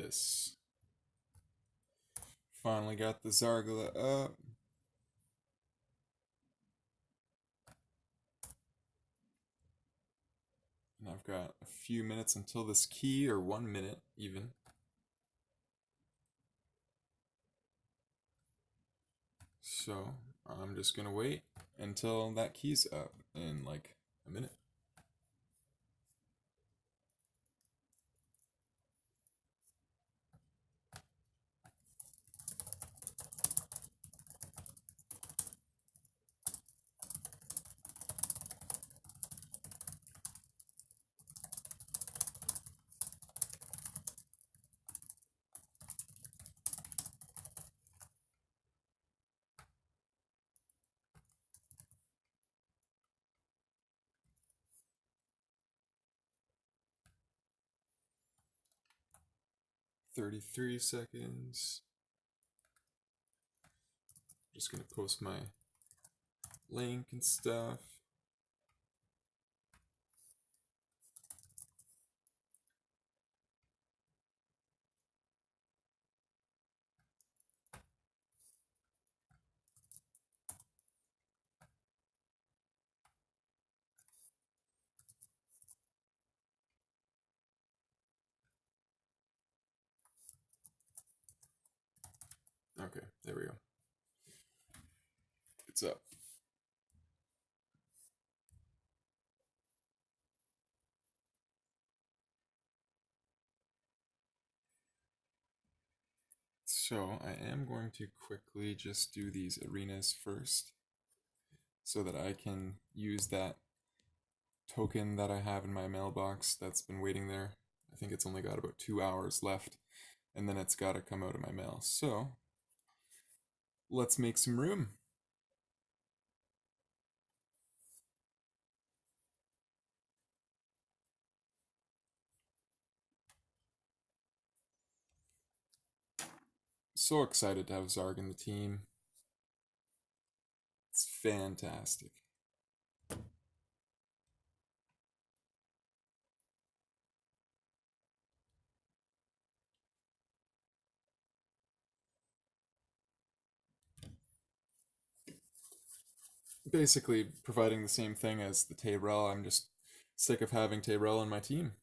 this. Finally got the Zargla up. And I've got a few minutes until this key, or 1 minute even. So I'm just gonna wait until that key's up in like a minute. "33 seconds. Just gonna post my link and stuff. Okay, there we go. It's up. So I am going to quickly just do these arenas first so that I can use that token that I have in my mailbox that's been waiting there. I think it's only got about 2 hours left, and then it's got to come out of my mail. So let's make some room. So excited to have Zarg in the team. It's fantastic. Basically providing the same thing as the Tayrell. I'm just sick of having Tayrell on my team.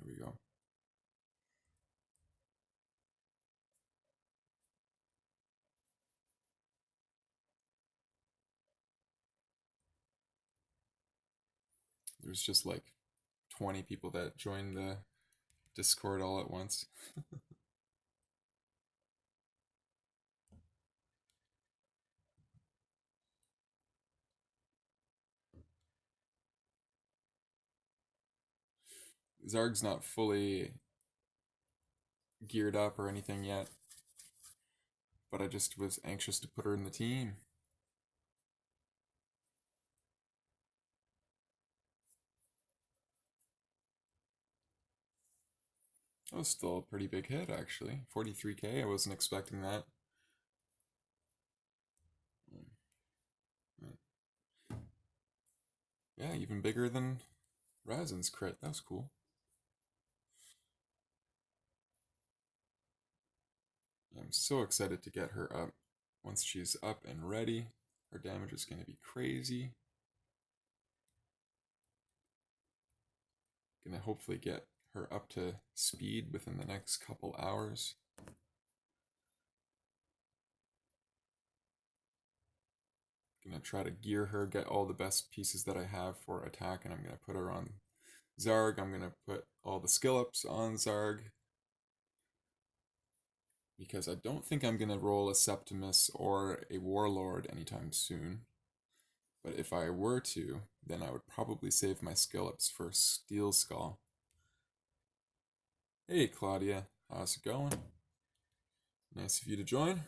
There we go. There's just like 20 people that joined the Discord all at once. Zarg's not fully geared up or anything yet, but I just was anxious to put her in the team. That was still a pretty big hit, actually. 43k, I wasn't expecting that. Yeah, even bigger than Razen's crit. That was cool. I'm so excited to get her up. Once she's up and ready, her damage is going to be crazy. Gonna hopefully get her up to speed within the next couple hours. Gonna try to gear her, get all the best pieces that I have for attack, and I'm gonna put her on Zarg. I'm gonna put all the skill ups on Zarg, because I don't think I'm gonna roll a Septimus or a Warlord anytime soon. But if I were to, then I would probably save my skill ups for Steel Skull. Hey Claudia, how's it going? Nice of you to join.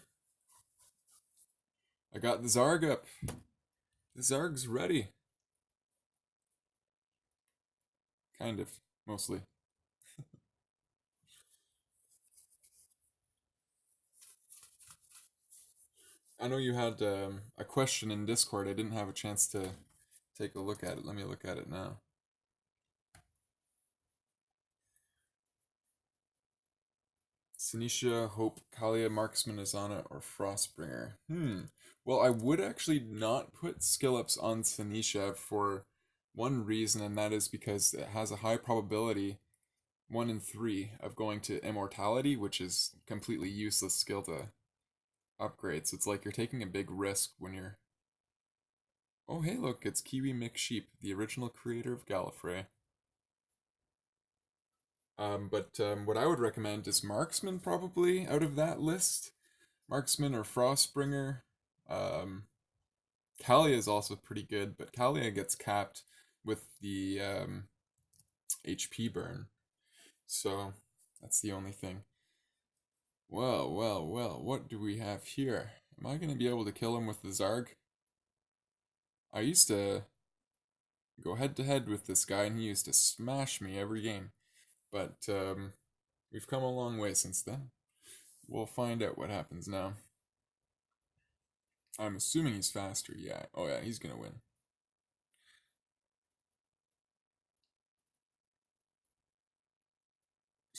I got the Zarg up. The Zarg's ready. Kind of, mostly. I know you had a question in Discord. I didn't have a chance to take a look at it. Let me look at it now. Sinisha, Hope, Kalia, Marksman, Azana, or Frostbringer. Well, I would actually not put skill ups on Sinisha for one reason, and that is because it has a high probability, 1 in 3, of going to Immortality, which is completely useless skill to upgrade. So it's like you're taking a big risk when you're. Oh, hey, look, it's Kiwi McSheep, the original creator of Gallifrey. But what I would recommend is Marksman, probably, out of that list. Marksman or Frostbringer. Um, Kalia is also pretty good, but Kalia gets capped with the HP burn. So that's the only thing. Well, what do we have here? Am I going to be able to kill him with the Zarg? I used to go head to head with this guy, and he used to smash me every game. But we've come a long way since then. We'll find out what happens now. I'm assuming he's faster, yeah. Oh yeah, he's gonna win.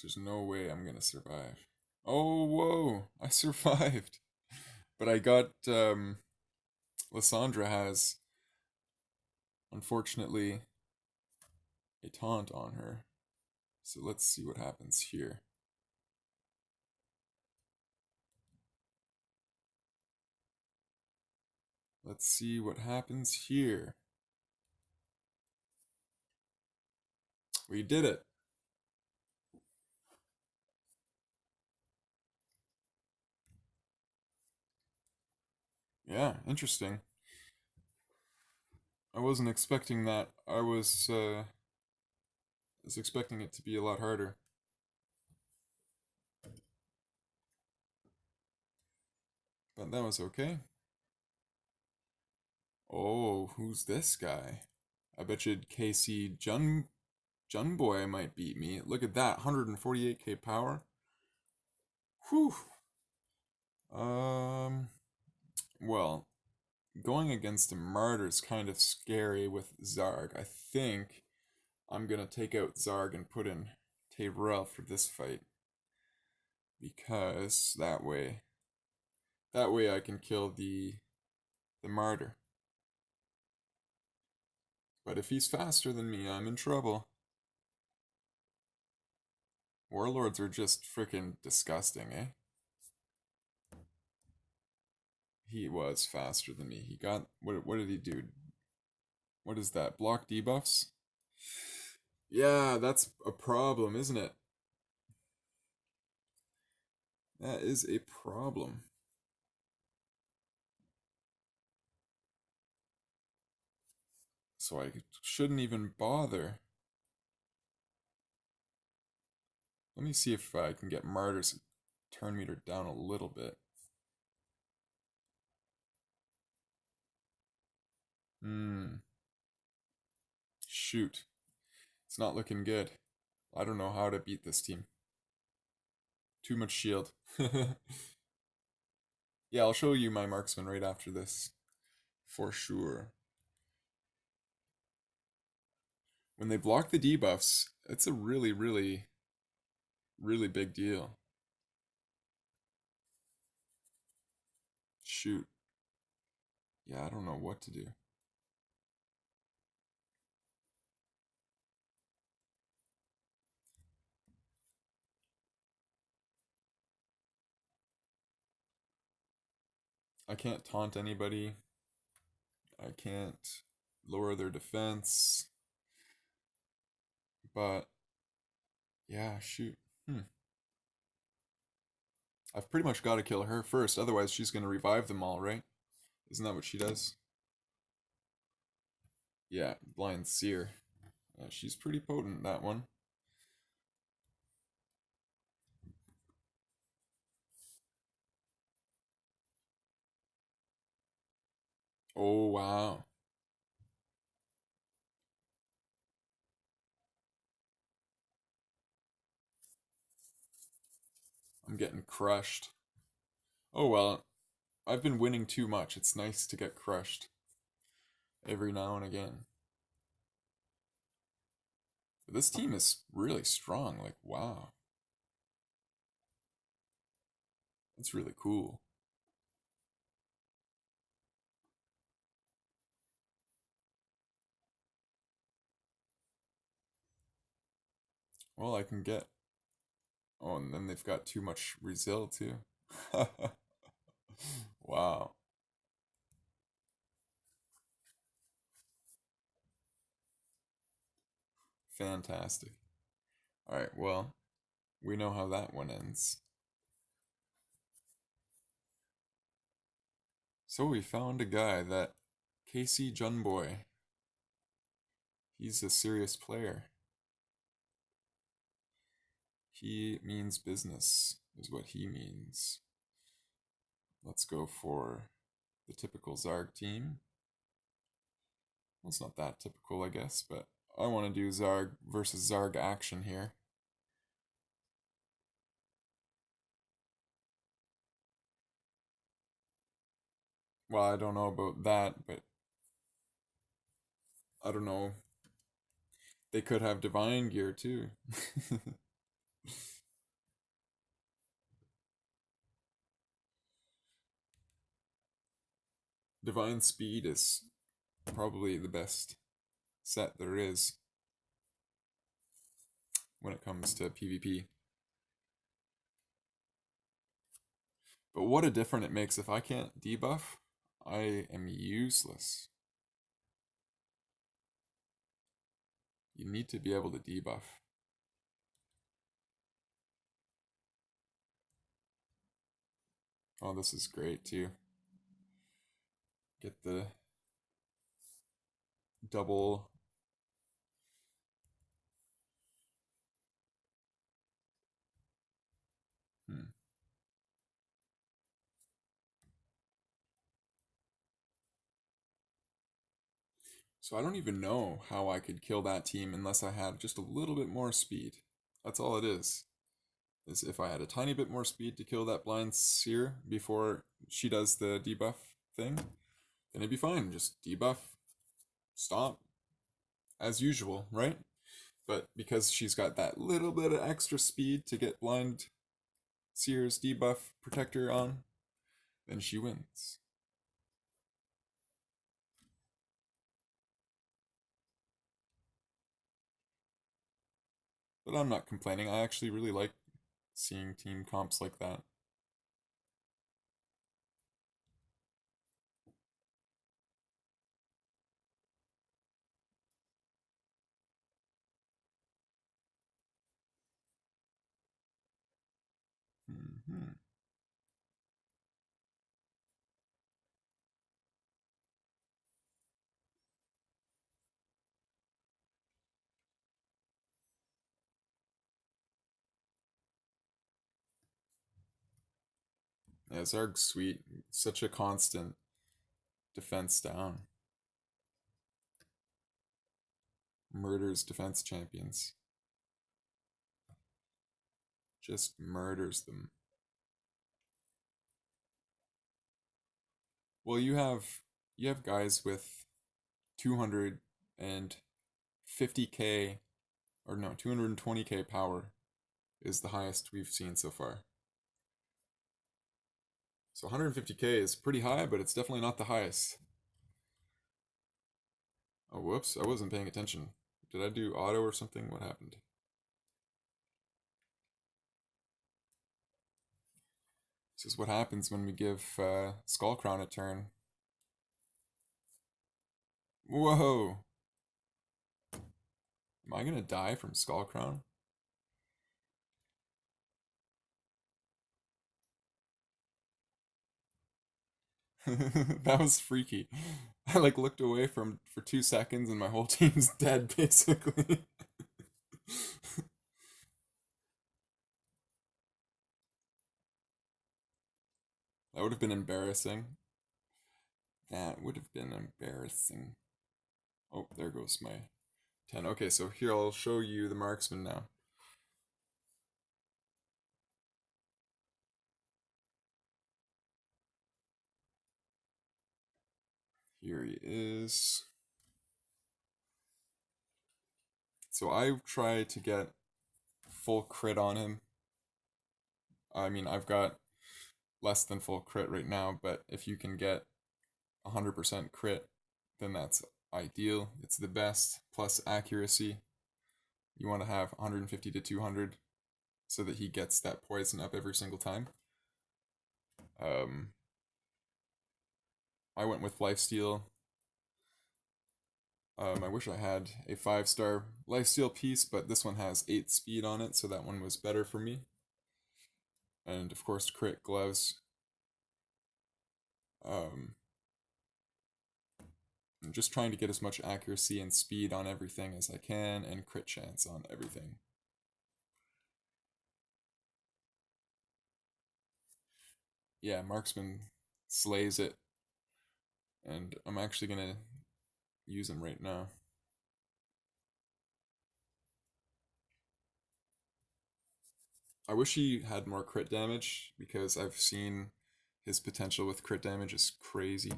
There's no way I'm gonna survive. Oh, whoa! I survived! But I got, Lysandra has, unfortunately, a taunt on her. So let's see what happens here. Let's see what happens here. We did it! Yeah, interesting. I wasn't expecting that. I was expecting it to be a lot harder. But that was okay. Oh, who's this guy? I bet you KC Junboy might beat me. Look at that, 148k power. Whew. Um, well, going against a martyr is kind of scary with Zarg. I think I'm gonna take out Zarg and put in Tyrell for this fight because that way I can kill the martyr. But if he's faster than me, I'm in trouble. Warlords are just freaking disgusting, eh? He was faster than me. He got what did he do? What is that? Block debuffs? Yeah, that's a problem, isn't it? That is a problem. So I shouldn't even bother. Let me see if I can get Martyr's turn meter down a little bit. Shoot. It's not looking good. I don't know how to beat this team. Too much shield. Yeah, I'll show you my marksman right after this. For sure. When they block the debuffs, it's a really big deal. Shoot. Yeah, I don't know what to do. I can't taunt anybody. I can't lower their defense. But yeah, shoot. I've pretty much got to kill her first, otherwise she's gonna revive them all, right? Isn't that what she does? Yeah, Blind Seer. She's pretty potent, that one. Oh, wow. I'm getting crushed. Oh, well. I've been winning too much. It's nice to get crushed every now and again. But this team is really strong. Like, wow. That's really cool. Well, I can get. Oh, and then they've got too much Resil too. Wow. Fantastic. Alright, well, we know how that one ends. So we found a guy that Casey Junboy. He's a serious player. He means business, is what he means. Let's go for the typical Zarg team. Well, it's not that typical, I guess, but I want to do Zarg versus Zarg action here. Well, I don't know about that, but I don't know. They could have divine gear too. Divine speed is probably the best set there is when it comes to PvP. But what a difference it makes if I can't debuff. I am useless. You need to be able to debuff. Oh, this is great too. Get the double. Hmm. So I don't even know how I could kill that team unless I had just a little bit more speed. That's all it is. Is if I had a tiny bit more speed to kill that blind seer before she does the debuff thing, then it'd be fine. Just debuff, stop, as usual, right? But because she's got that little bit of extra speed to get blind seer's debuff protector on, then she wins. But I'm not complaining. I actually really like seeing team comps like that. Hmm. Yeah, Zarg's sweet. Such a constant defense down. Murders defense champions. Just murders them. Well, you have guys with 250k or no, 220k power is the highest we've seen so far. So 150k is pretty high, but it's definitely not the highest. Oh, whoops, I wasn't paying attention. Did I do auto or something? What happened? This is what happens when we give Skull Crown a turn. Whoa! Am I gonna die from Skull Crown? That was freaky. I like looked away from for 2 seconds and my whole team's dead basically. That would have been embarrassing. That would have been embarrassing. Oh, there goes my 10. Okay, so here I'll show you the marksman now. Here he is. So I try to get full crit on him. I mean, I've got less than full crit right now, but if you can get 100% crit, then that's ideal. It's the best. Plus accuracy. You want to have 150 to 200 so that he gets that poison up every single time. Um, I went with lifesteal. I wish I had a 5-star lifesteal piece, but this one has 8 speed on it, so that one was better for me. And of course, crit gloves. Um, I'm just trying to get as much accuracy and speed on everything as I can, and crit chance on everything. Yeah, marksman slays it, and I'm actually gonna use him right now. I wish he had more crit damage because I've seen his potential with crit damage is crazy.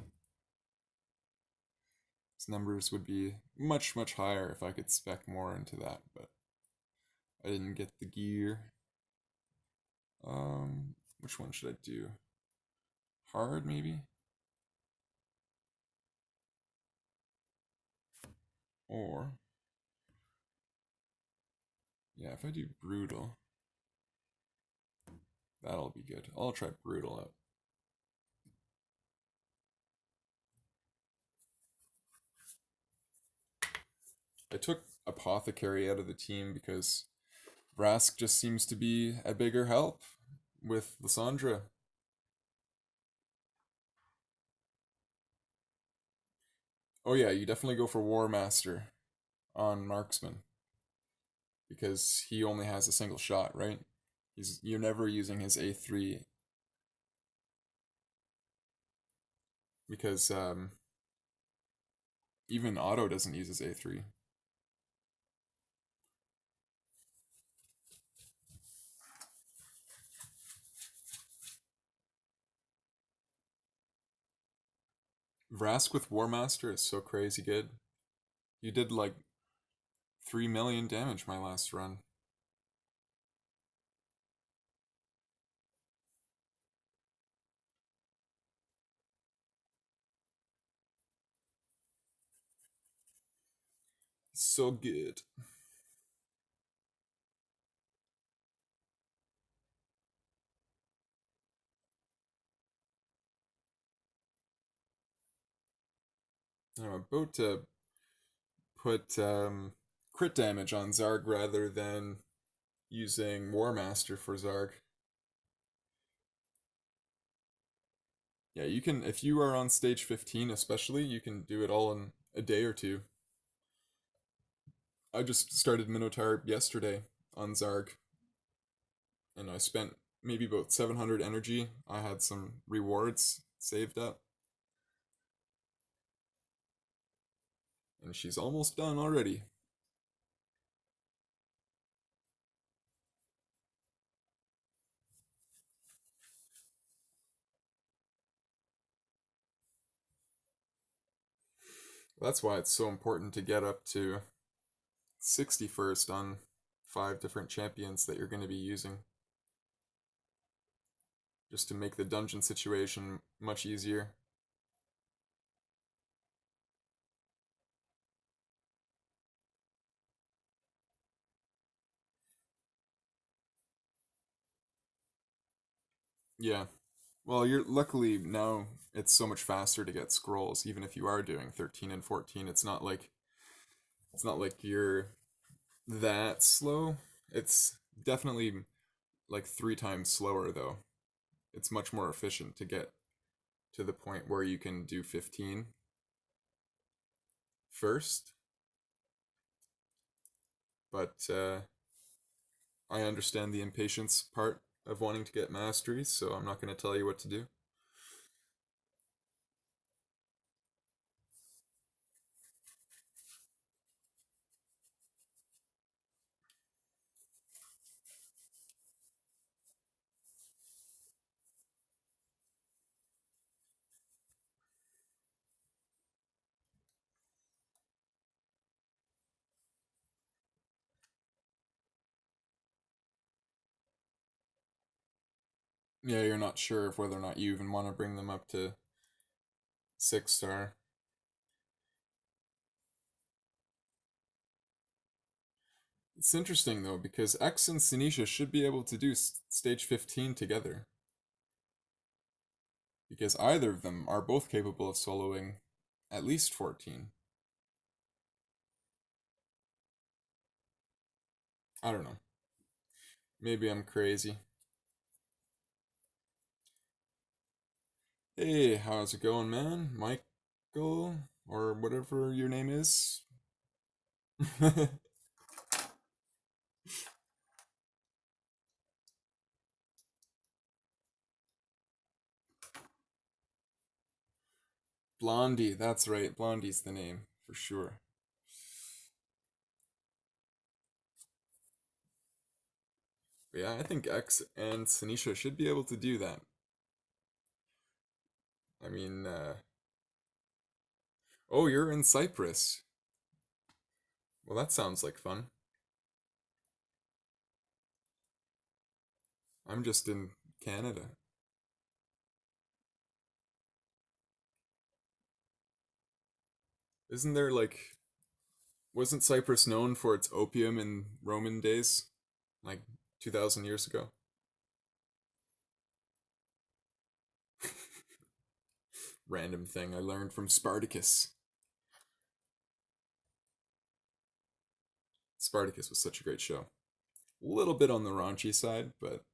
His numbers would be much, much higher if I could spec more into that, but I didn't get the gear. Which one should I do? Hard, maybe? Or, yeah, if I do brutal, that'll be good. I'll try brutal out. I took Apothecary out of the team because Vrask just seems to be a bigger help with Lysandra. Oh yeah, you definitely go for War Master on Marksman because he only has a single shot, right? You're never using his A3 because even Otto doesn't use his A3. Vrask with War Master is so crazy good. You did like 3 million damage my last run. So good. I'm about to put crit damage on Zarg rather than using War Master for Zarg. Yeah, you can, if you are on stage 15 especially, you can do it all in a day or two. I just started Minotaur yesterday on Zarg, and I spent maybe about 700 energy. I had some rewards saved up, and she's almost done already. That's why it's so important to get up to 61st on 5 different champions that you're going to be using, just to make the dungeon situation much easier. Yeah. Well, you're luckily now it's so much faster to get scrolls even if you are doing 13 and 14. It's not like you're that slow. It's definitely like 3 times slower though. It's much more efficient to get to the point where you can do 15 first, but I understand the impatience part of wanting to get masteries, so I'm not going to tell you what to do. Yeah, you're not sure of whether or not you even want to bring them up to 6 star. It's interesting though because X and Sinisha should be able to do stage 15 together because either of them are both capable of soloing at least 14. I don't know. Maybe I'm crazy. Hey, how's it going, man? Michael or whatever your name is. Blondie, that's right. Blondie's the name for sure. But yeah, I think X and Sanisha should be able to do that. I mean, oh, you're in Cyprus. Well, that sounds like fun. I'm just in Canada. Isn't there like, wasn't Cyprus known for its opium in Roman days? Like 2,000 years ago? Random thing I learned from Spartacus. Spartacus was such a great show. A little bit on the raunchy side, but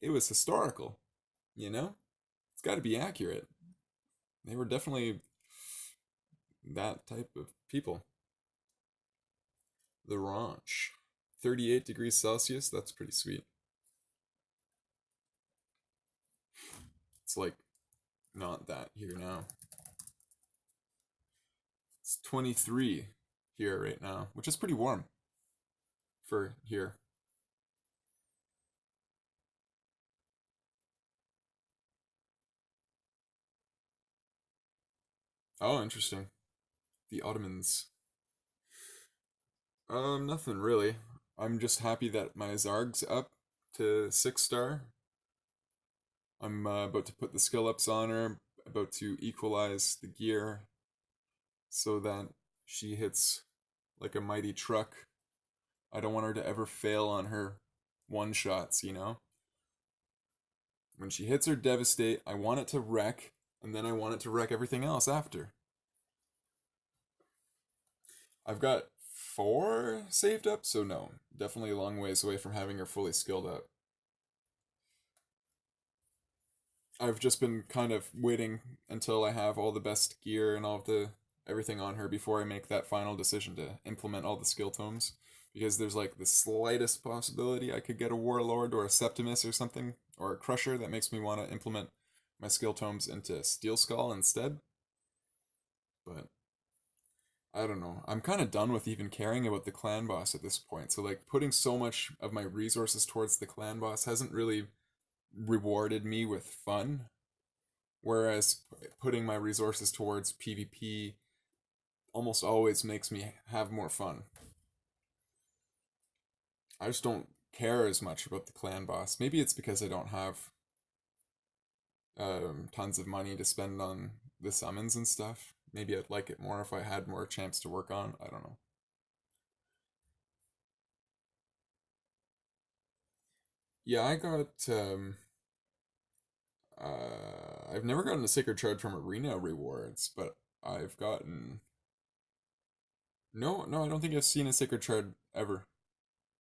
it was historical, you know? It's got to be accurate. They were definitely that type of people. The raunch. 38 degrees Celsius, that's pretty sweet. It's like not that here now. It's 23 here right now, which is pretty warm for here. Oh, interesting. The Ottomans. Nothing really. I'm just happy that my Zarg's up to 6 star. I'm about to put the skill ups on her, about to equalize the gear so that she hits like a mighty truck. I don't want her to ever fail on her one shots, you know? When she hits her devastate, I want it to wreck, and then I want it to wreck everything else after. I've got 4 saved up, so no, definitely a long ways away from having her fully skilled up. I've just been kind of waiting until I have all the best gear and all of the everything on her before I make that final decision to implement all the skill tomes. Because there's like the slightest possibility I could get a Warlord or a Septimus or something, or a Crusher that makes me want to implement my skill tomes into Steel Skull instead. But I don't know. I'm kind of done with even caring about the clan boss at this point. So like putting so much of my resources towards the clan boss hasn't really rewarded me with fun. Whereas putting my resources towards PvP almost always makes me have more fun. I just don't care as much about the clan boss. Maybe it's because I don't have tons of money to spend on the summons and stuff. Maybe I'd like it more if I had more champs to work on. I don't know. Yeah, I got I've never gotten a sacred shard from arena rewards, but I've gotten no, I don't think I've seen a sacred shard ever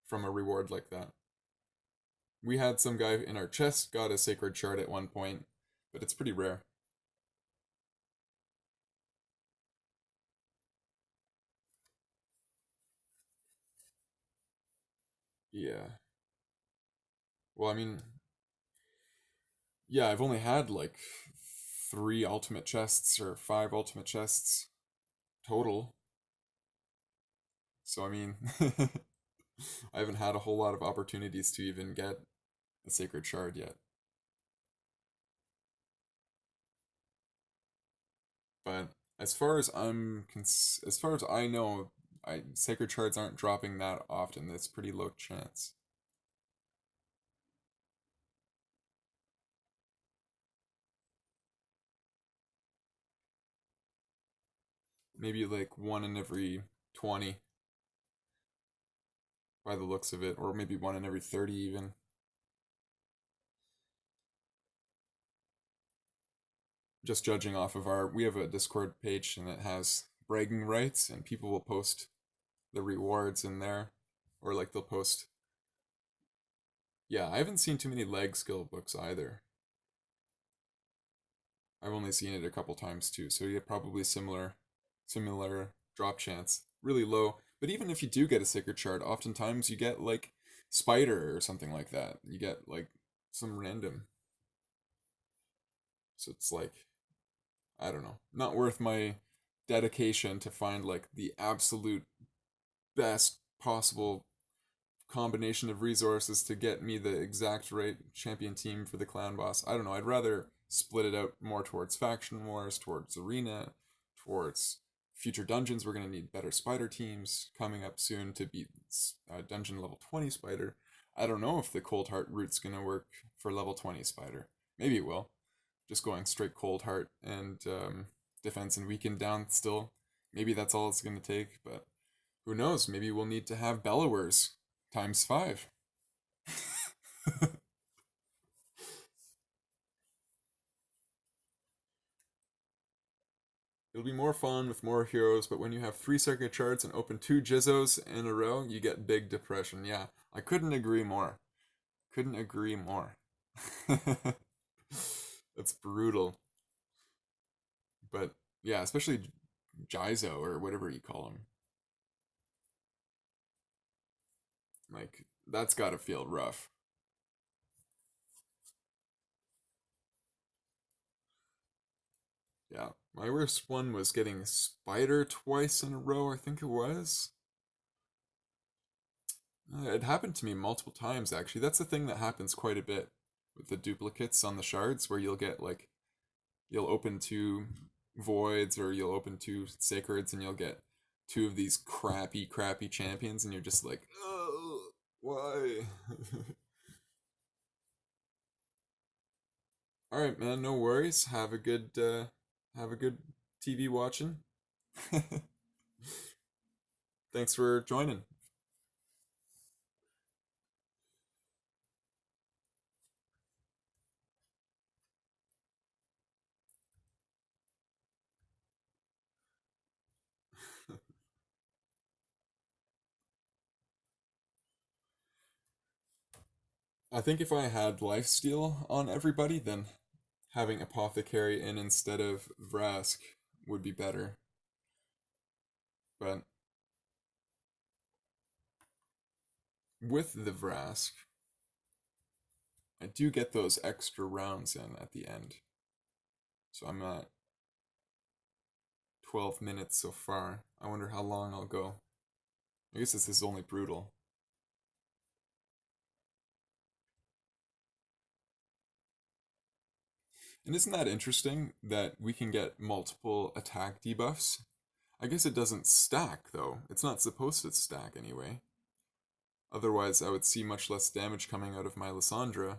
from a reward like that. We had some guy in our chest got a sacred shard at one point, but it's pretty rare. Yeah. Well, I mean, yeah, I've only had like 3 ultimate chests or 5 ultimate chests total. So I mean, I haven't had a whole lot of opportunities to even get a sacred shard yet. But as far as I know, sacred shards aren't dropping that often. That's pretty low chance. Maybe like one in every 20 by the looks of it, or maybe one in every 30 even. Just judging off of our, we have a Discord page and it has bragging rights, and people will post the rewards in there, or like they'll post. Yeah, I haven't seen too many leg skill books either. I've only seen it a couple times too, so yeah, probably similar drop chance, really low. But even if you do get a sacred shard, oftentimes you get like spider or something like that. You get like some random. So it's like, I don't know, not worth my dedication to find like the absolute best possible combination of resources to get me the exact right champion team for the clan boss. I don't know. I'd rather split it out more towards faction wars, towards arena, towards future dungeons. We're going to need better spider teams coming up soon to beat dungeon level 20 spider. I don't know if the cold heart route's going to work for level 20 spider. Maybe it will. Just going straight cold heart and defense and weaken down still. Maybe that's all it's going to take, but who knows? Maybe we'll need to have Bellowers times 5. It'll be more fun with more heroes, but when you have 3 circuit charts and open 2 Jizzos in a row, you get big depression. Yeah, I couldn't agree more. Couldn't agree more. That's brutal. But yeah, especially Jizo or whatever you call him. Like, that's gotta feel rough. Yeah, my worst one was getting Spider twice in a row, I think it was. It happened to me multiple times, actually. That's the thing that happens quite a bit with the duplicates on the shards, where you'll get like, you'll open 2 voids or you'll open 2 sacreds and you'll get 2 of these crappy champions, and you're just like, oh, why? All right, man, no worries. Have a good TV watching. Thanks for joining. I think if I had lifesteal on everybody, then having apothecary in instead of Vrask would be better. But with the Vrask, I do get those extra rounds in at the end. So I'm at 12 minutes so far. I wonder how long I'll go. I guess this is only brutal. And isn't that interesting that we can get multiple attack debuffs? I guess it doesn't stack though. It's not supposed to stack anyway. Otherwise, I would see much less damage coming out of my Lysandra.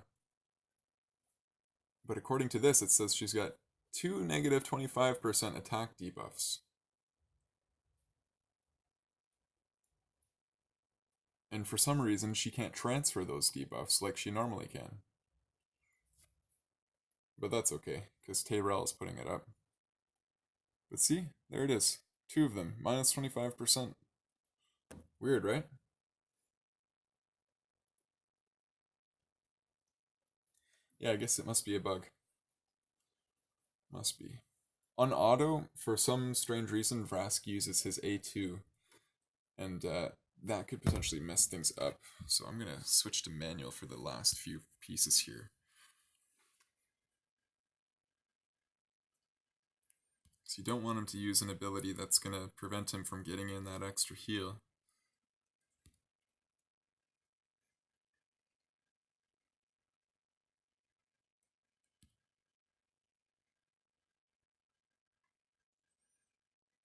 But according to this, it says she's got 2 -25% attack debuffs. And for some reason, she can't transfer those debuffs like she normally can. But that's okay, because Tayrell is putting it up. But see, there it is. 2 of them, -25%. Weird, right? Yeah, I guess it must be a bug. Must be. On auto, for some strange reason, Vrask uses his A2, and that could potentially mess things up. So I'm gonna switch to manual for the last few pieces here. So you don't want him to use an ability that's gonna prevent him from getting in that extra heal.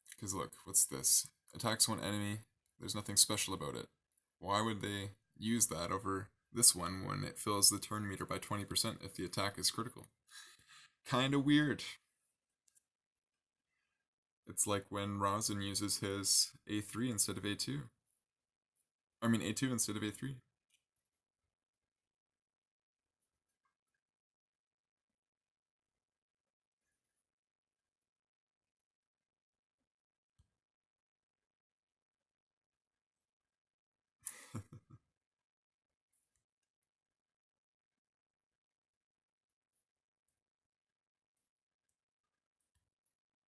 Because look, what's this? Attacks one enemy, there's nothing special about it. Why would they use that over this one when it fills the turn meter by 20% if the attack is critical? Kinda weird. It's like when Rosin uses his A3 instead of A2. I mean A2 instead of A3.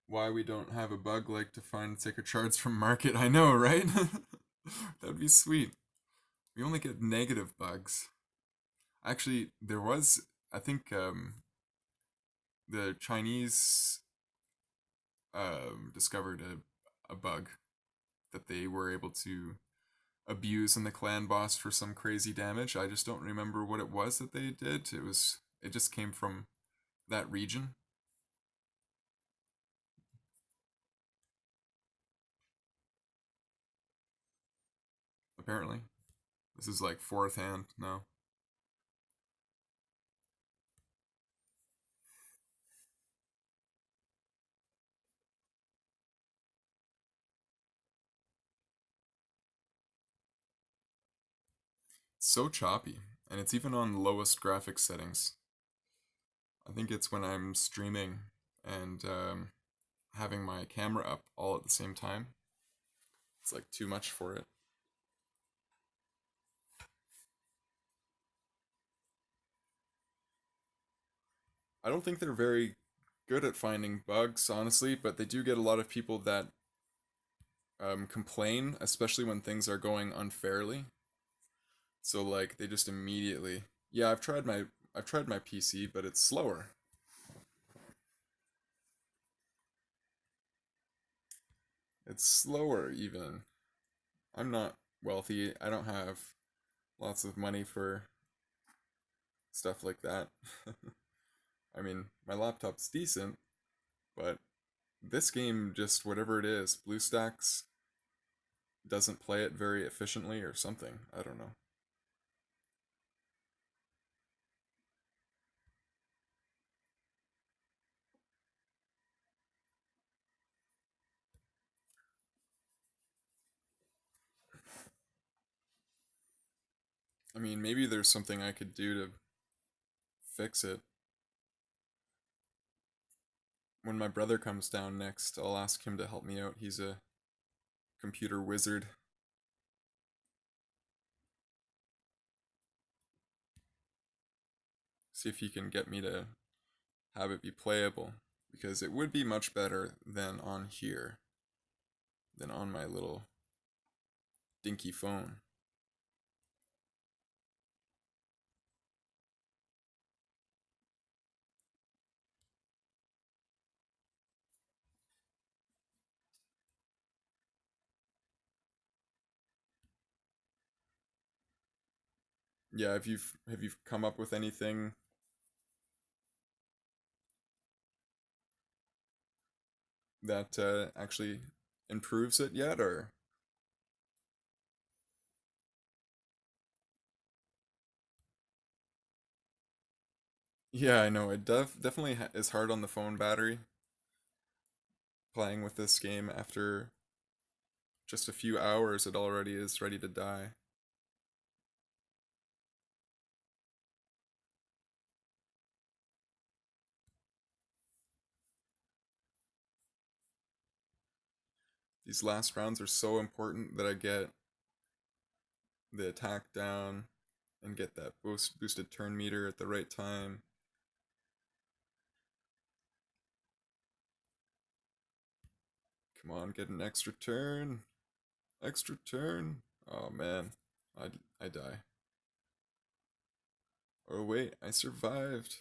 Why we don't have a bug like to find sacred shards from market, I know, right? That'd be sweet. We only get negative bugs. Actually, there was, I think, the Chinese discovered a bug that they were able to abuse in the clan boss for some crazy damage. I just don't remember what it was that they did. It just came from that region, apparently. This is like fourth hand now. It's so choppy, and it's even on lowest graphics settings. I think it's when I'm streaming and having my camera up all at the same time. It's like too much for it. I don't think they're very good at finding bugs, honestly, but they do get a lot of people that complain, especially when things are going unfairly. So like they just immediately, yeah, I've tried my PC, but it's slower. It's slower even. I'm not wealthy. I don't have lots of money for stuff like that. I mean, my laptop's decent, but this game just whatever it is, BlueStacks doesn't play it very efficiently or something. I don't know. I mean, maybe there's something I could do to fix it. When my brother comes down next, I'll ask him to help me out. He's a computer wizard. See if he can get me to have it be playable. Because it would be much better than on here, than on my little dinky phone. Yeah, have you come up with anything that actually improves it yet, or yeah, I know it definitely is hard on the phone battery playing with this game after just a few hours it already is ready to die. These last rounds are so important that I get the attack down and get that boosted turn meter at the right time. Come on, get an extra turn. Extra turn. Oh man, I I die. Oh wait, I survived.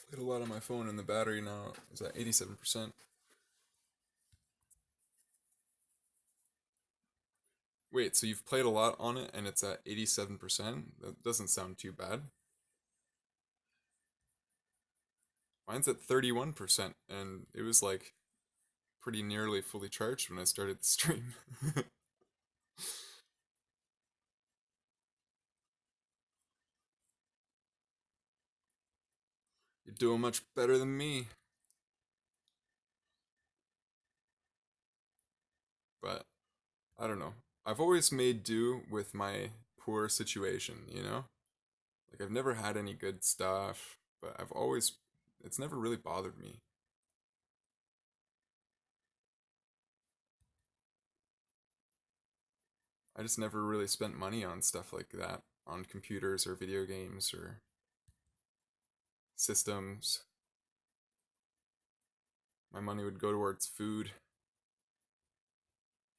Played a lot on my phone and the battery now is at 87%. Wait, so you've played a lot on it and it's at 87%? That doesn't sound too bad. Mine's at 31% and it was like pretty nearly fully charged when I started the stream. You're doing much better than me. But I don't know. I've always made do with my poor situation, you know? Like I've never had any good stuff, but it's never really bothered me. I just never really spent money on stuff like that, on computers or video games or systems. My money would go towards food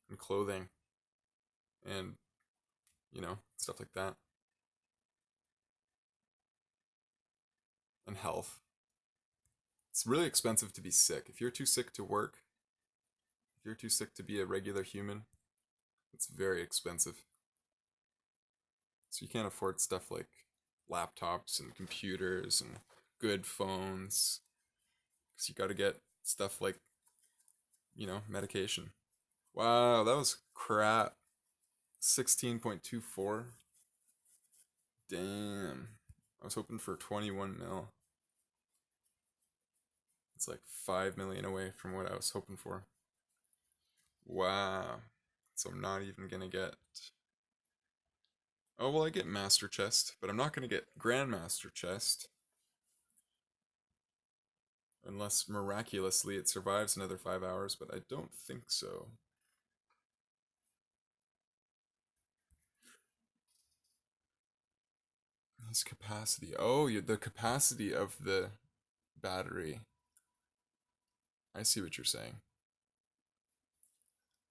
and clothing and, stuff like that. And health. It's really expensive to be sick. If you're too sick to work, if you're too sick to be a regular human, it's very expensive. So you can't afford stuff like laptops and computers and good phones. Because you got to get stuff like, medication. Wow, that was crap. 16.24. Damn. I was hoping for 21 mil. It's like 5 million away from what I was hoping for. Wow. So I'm not even gonna get. Oh, well, I get Master Chest, but I'm not gonna get Grandmaster Chest unless miraculously it survives another 5 hours, but I don't think so. His capacity. Oh, the capacity of the battery. I see what you're saying.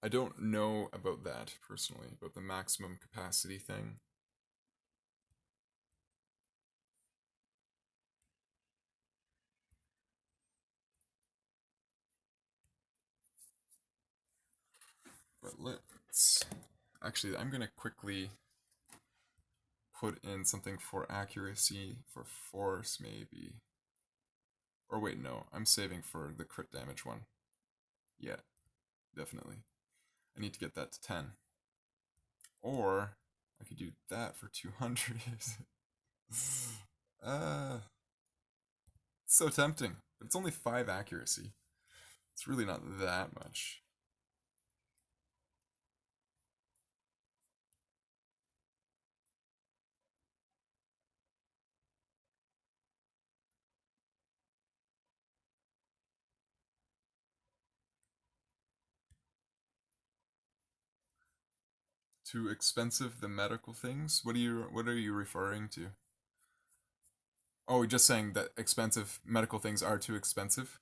I don't know about that personally, about the maximum capacity thing. But let's. Actually, I'm gonna quickly put in something for accuracy, for force maybe. Or wait, no, I'm saving for the crit damage one. Yeah, definitely. I need to get that to 10. Or I could do that for 200. uh, it's so tempting. But it's only 5 accuracy. It's really not that much. Too expensive the medical things? What are you referring to? Oh, just saying that expensive medical things are too expensive?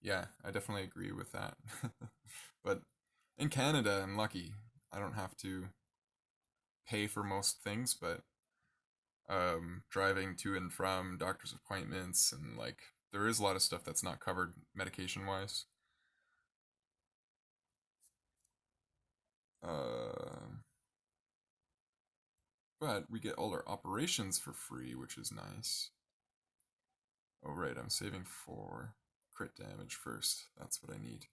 Yeah, I definitely agree with that. But in Canada, I'm lucky. I don't have to pay for most things, but driving to and from doctor's appointments and like there is a lot of stuff that's not covered medication wise. Uh, but we get all our operations for free, which is nice. Oh right, I'm saving for crit damage first. That's what I need.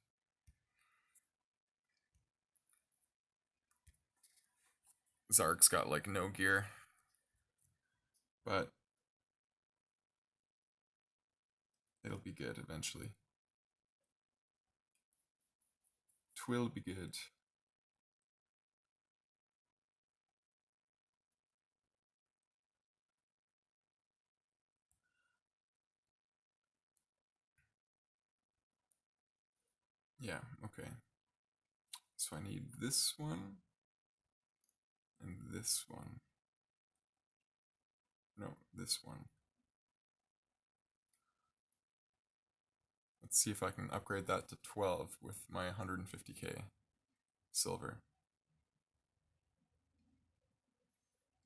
Zarg's got like no gear, but it'll be good eventually. Twill be good. Yeah, okay. So I need this one and this one. No, this one. Let's see if I can upgrade that to 12 with my 150k silver.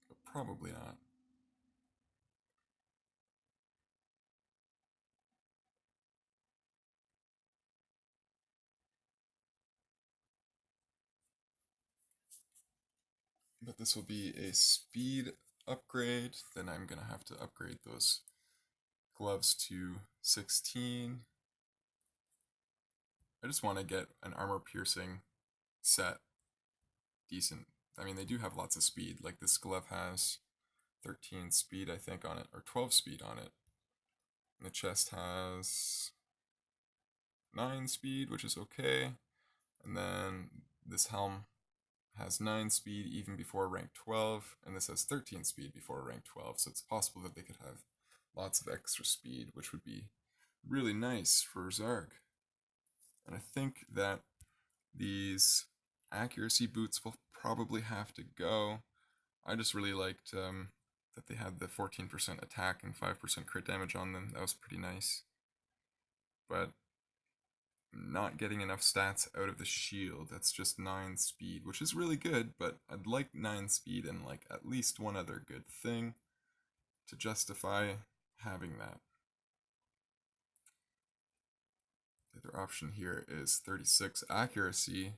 But probably not. but this will be a speed upgrade. Then I'm gonna have to upgrade those gloves to 16. I just want to get an armor piercing set decent. I mean, they do have lots of speed. Like this glove has 13 speed, I think, on it, or 12 speed on it. And the chest has 9 speed, which is okay. And then this helm has 9 speed even before rank 12, and this has 13 speed before rank 12, so it's possible that they could have lots of extra speed, which would be really nice for Zarg. And I think that these accuracy boots will probably have to go. I just really liked that they had the 14% attack and 5% crit damage on them. That was pretty nice. But not getting enough stats out of the shield. That's just 9 speed, which is really good, but I'd like 9 speed and like at least one other good thing to justify having that. The other option here is 36 accuracy,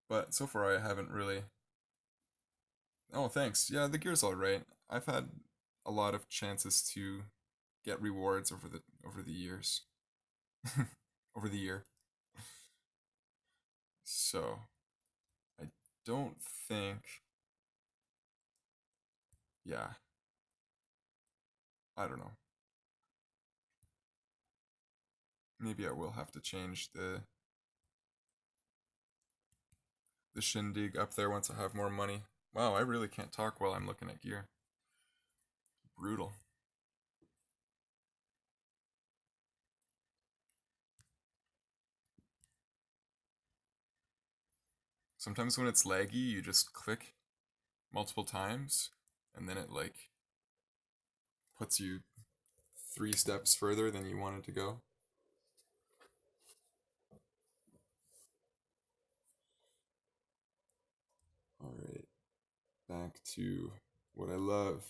but so far I haven't really... Oh, thanks. Yeah, the gear's alright. I've had a lot of chances to get rewards over the years. Over the year. So, I don't think... Yeah, I don't know. Maybe I will have to change the shindig up there once I have more money. Wow, I really can't talk while I'm looking at gear. Brutal. Sometimes when it's laggy, you just click multiple times, and then it like puts you 3 steps further than you wanted to go. Alright, back to what I love.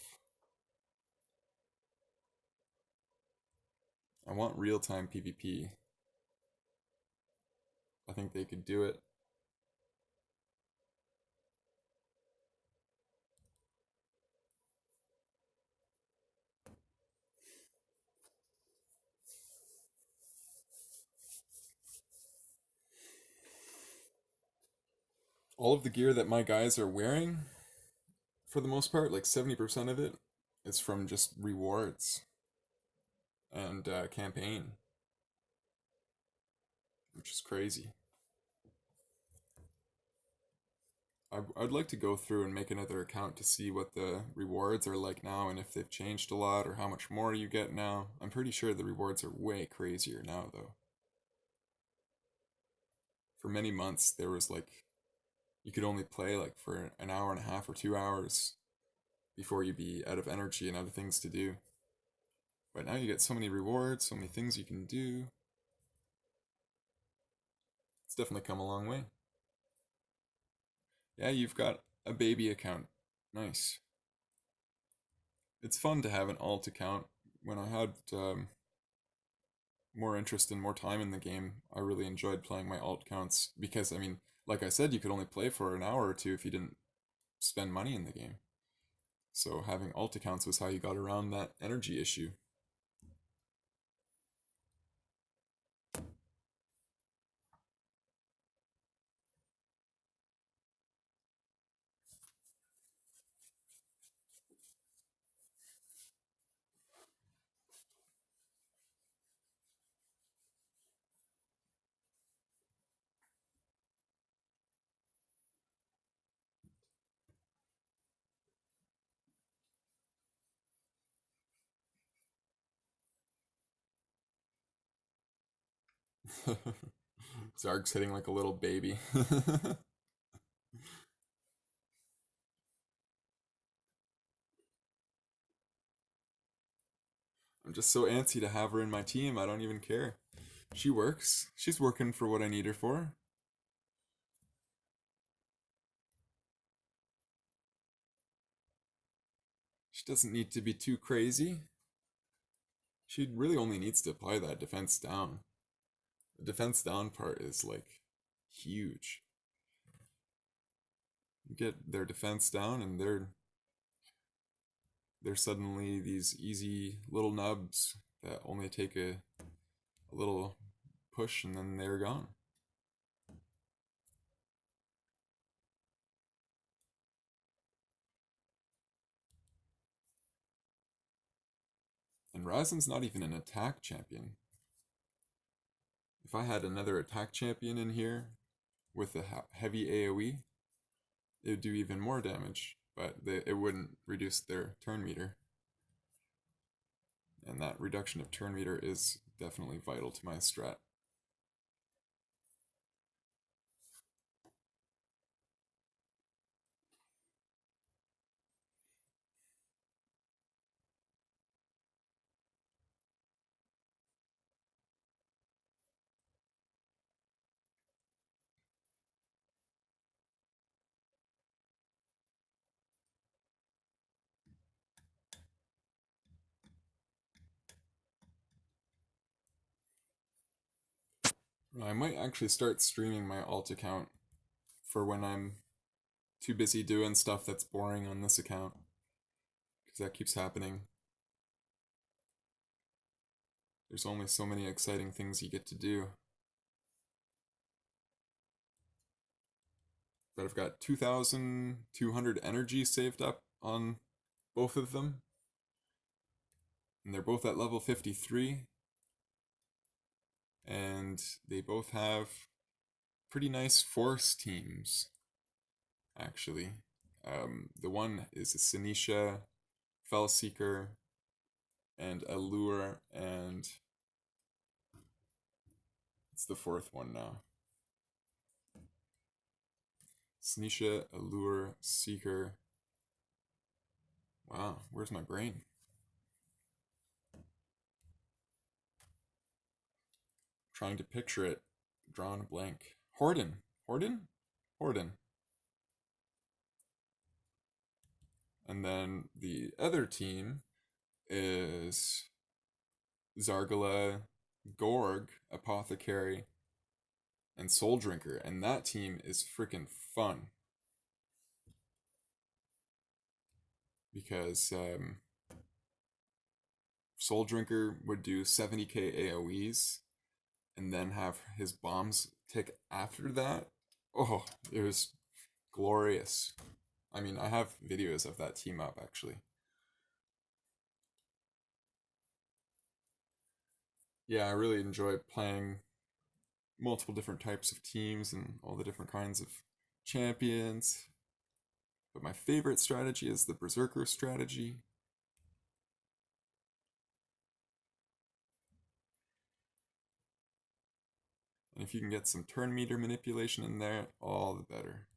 I want real-time PvP. I think they could do it. All of the gear that my guys are wearing, for the most part, like 70% of it, is from just rewards and campaign, which is crazy. I'd like to go through and make another account to see what the rewards are like now and if they've changed a lot or how much more you get now. I'm pretty sure the rewards are way crazier now, though. For many months, there was like, you could only play like for an hour and a half or 2 hours before you'd be out of energy and other things to do. But now you get so many rewards, so many things you can do. It's definitely come a long way. Yeah, you've got a baby account. Nice. It's fun to have an alt account. When I had more interest and more time in the game, I really enjoyed playing my alt counts because, I mean, like I said, you could only play for an hour or two if you didn't spend money in the game. So having alt accounts was how you got around that energy issue. Zarg's hitting like a little baby. I'm just so antsy to have her in my team, I don't even care. She works. She's working for what I need her for. She doesn't need to be too crazy. She really only needs to apply that defense down. The defense down part is like huge. get their defense down, and they're suddenly these easy little nubs that only take a little push and then they're gone. And Ryzen's not even an attack champion. If I had another attack champion in here with a heavy AoE, it would do even more damage, but it wouldn't reduce their turn meter. And that reduction of turn meter is definitely vital to my strat. I might actually start streaming my alt account for when I'm too busy doing stuff that's boring on this account, because that keeps happening. There's only so many exciting things you get to do. But I've got 2,200 energy saved up on both of them. And they're both at level 53. And they both have pretty nice force teams, actually. The one is a Sinisha, Fellseeker, and Allure, and it's the fourth one now. Sinisha, Allure, Seeker. Wow, where's my brain? Trying to picture it, drawn a blank. Horden. Horden? Horden. And then the other team is Zargala, Gorg, Apothecary, and Soul Drinker. And that team is freaking fun. Because Soul Drinker would do 70k AoEs and then have his bombs tick after that. Oh, it was glorious. I mean, I have videos of that team up actually. Yeah, I really enjoy playing multiple different types of teams and all the different kinds of champions. But my favorite strategy is the Berserker strategy. And if you can get some turn meter manipulation in there, all the better.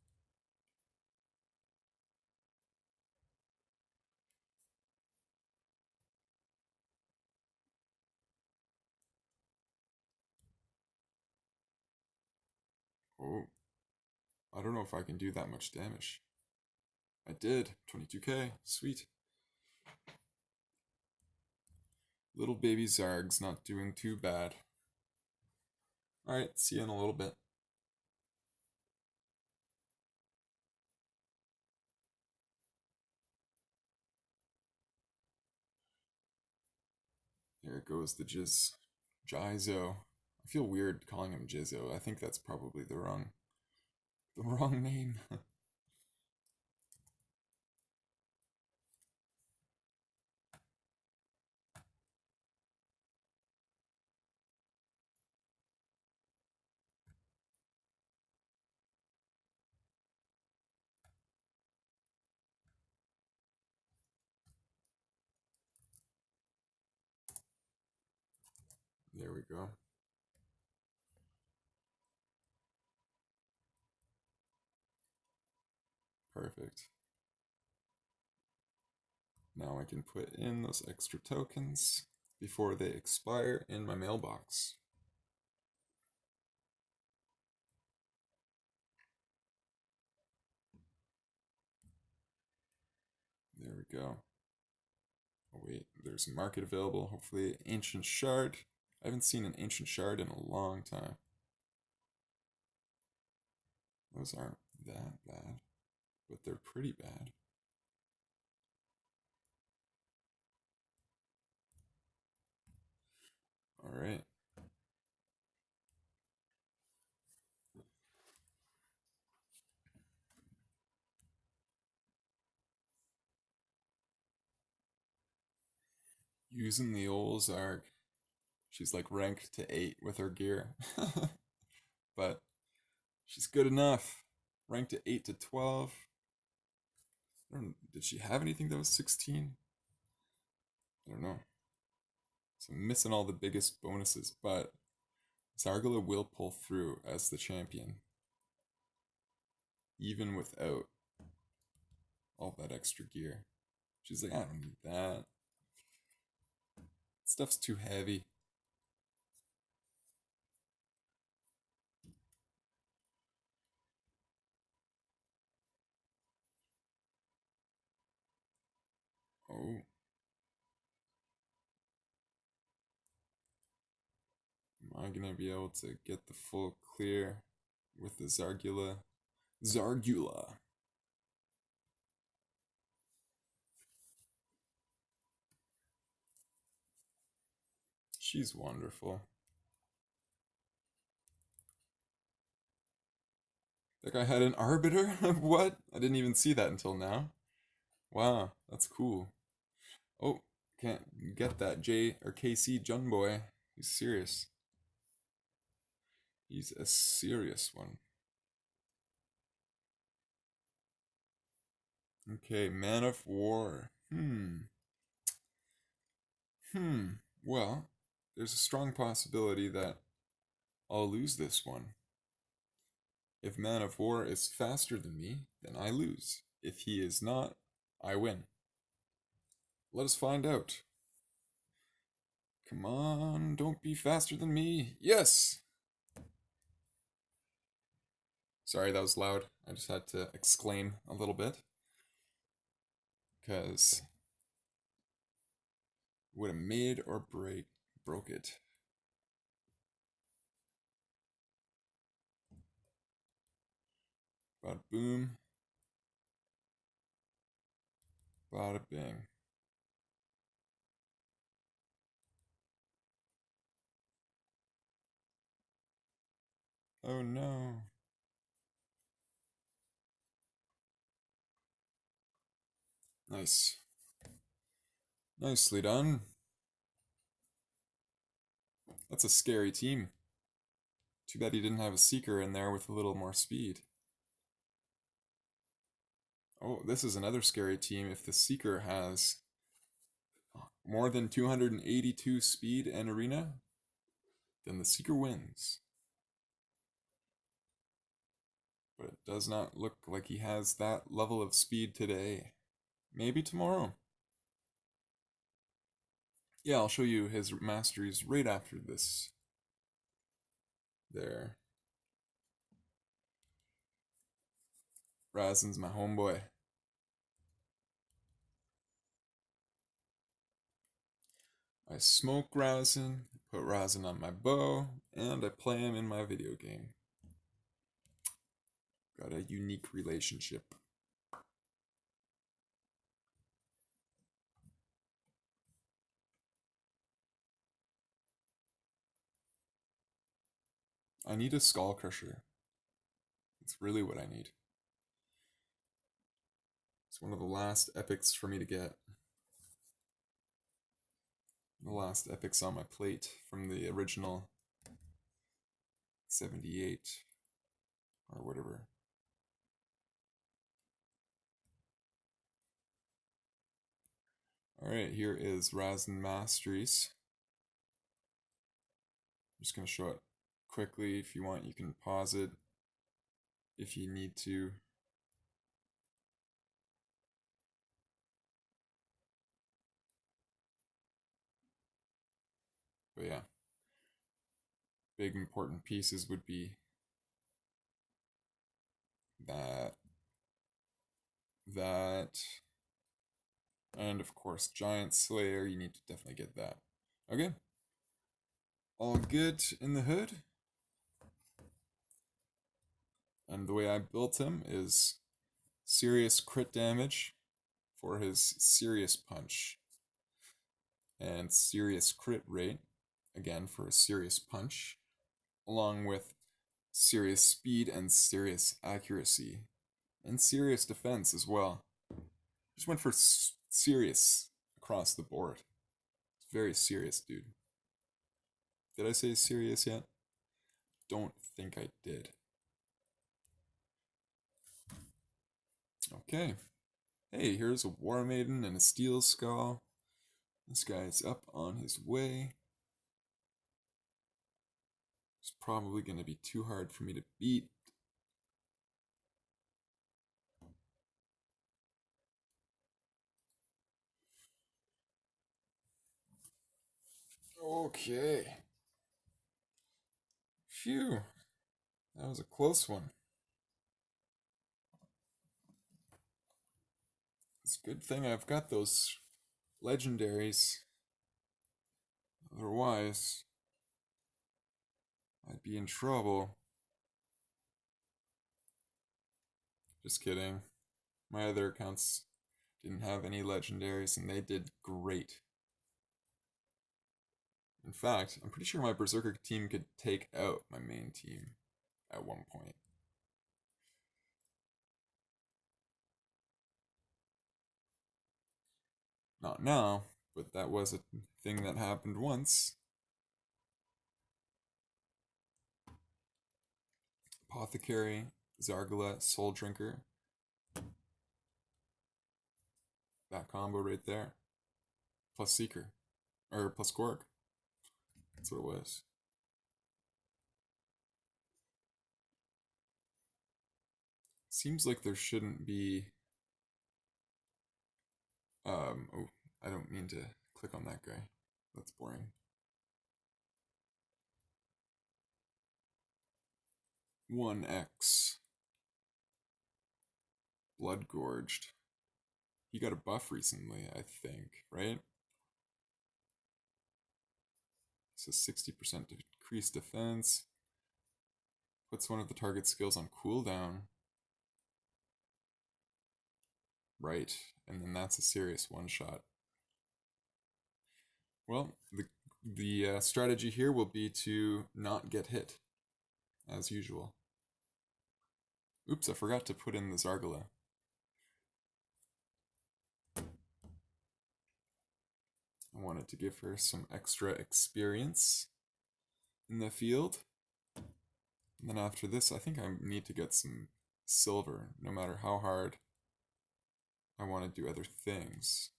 Oh, I don't know if I can do that much damage. I did, 22k, sweet. Little baby Zarg's not doing too bad. Alright, see you in a little bit. There goes the Jizo. I feel weird calling him Jizzo. I think that's probably the wrong name. There we go. Perfect. Now I can put in those extra tokens before they expire in my mailbox. There we go. Oh wait, there's a market available. Hopefully Ancient Shard. I haven't seen an Ancient Shard in a long time. Those aren't that bad. but they're pretty bad. Alright. Using the old Zarg. She's like ranked to 8 with her gear. But she's good enough. Ranked to 8 to 12. Did she have anything that was 16? I don't know. So I'm missing all the biggest bonuses, but Zargula will pull through as the champion. Even without all that extra gear. She's like, I don't need that. Stuff's too heavy. Oh. Am I gonna be able to get the full clear with the Zargula? Zargula. She's wonderful. That guy had an arbiter? What? I didn't even see that until now. Wow, that's cool. Oh, can't get that J or KC Jun boy. He's serious. He's a serious one. Okay, Man of War. Well, there's a strong possibility that I'll lose this one. If Man of War is faster than me, then I lose. If he is not, I win. Let us find out. Come on, don't be faster than me. Yes! Sorry, that was loud. I just had to exclaim a little bit. Because would have made or broke it. Bada boom. Bada bing. Oh no. Nice. Nicely done. That's a scary team. Too bad he didn't have a Seeker in there with a little more speed. Oh, this is another scary team. If the Seeker has more than 282 speed and arena, then the Seeker wins. But it does not look like he has that level of speed today. Maybe tomorrow. Yeah, I'll show you his masteries right after this. There. Razen's my homeboy. I smoke Razen, put Razen on my bow, and I play him in my video game. Got a unique relationship. I need a Skull Crusher. It's really what I need. It's one of the last epics for me to get. The last epics on my plate from the original 78 or whatever. Alright, here is Razen Masteries. I'm just going to show it quickly. If you want, you can pause it if you need to. But yeah, big important pieces would be that, and of course Giant Slayer, you need to definitely get that. Okay, all good in the hood. And the way I built him is serious crit damage for his serious punch, and serious crit rate, again for a serious punch, along with serious speed and serious accuracy, and serious defense as well. Just went for serious across the board. It's very serious, dude. Did I say serious yet? Don't think I did. Okay. Hey, here's a War Maiden and a Steel Skull. This guy's up on his way. It's probably going to be too hard for me to beat. Okay. Phew. That was a close one. It's a good thing I've got those legendaries. Otherwise, I'd be in trouble. Just kidding. My other accounts didn't have any legendaries and they did great. In fact, I'm pretty sure my Berserker team could take out my main team at one point. Not now, but that was a thing that happened once. Apothecary, Zargala, Soul Drinker. That combo right there. Plus Seeker. Or plus Gorg. That's what it was. Seems like there shouldn't be... oh, I don't mean to click on that guy. That's boring. 1x. Blood Gorged. He got a buff recently, I think, right? So 60% decreased defense. Puts one of the target skills on cooldown. Right, and then that's a serious one-shot. Well, the strategy here will be to not get hit, as usual. Oops, I forgot to put in the Zargala. I wanted to give her some extra experience in the field. And then after this, I think I need to get some silver, no matter how hard I want to do other things.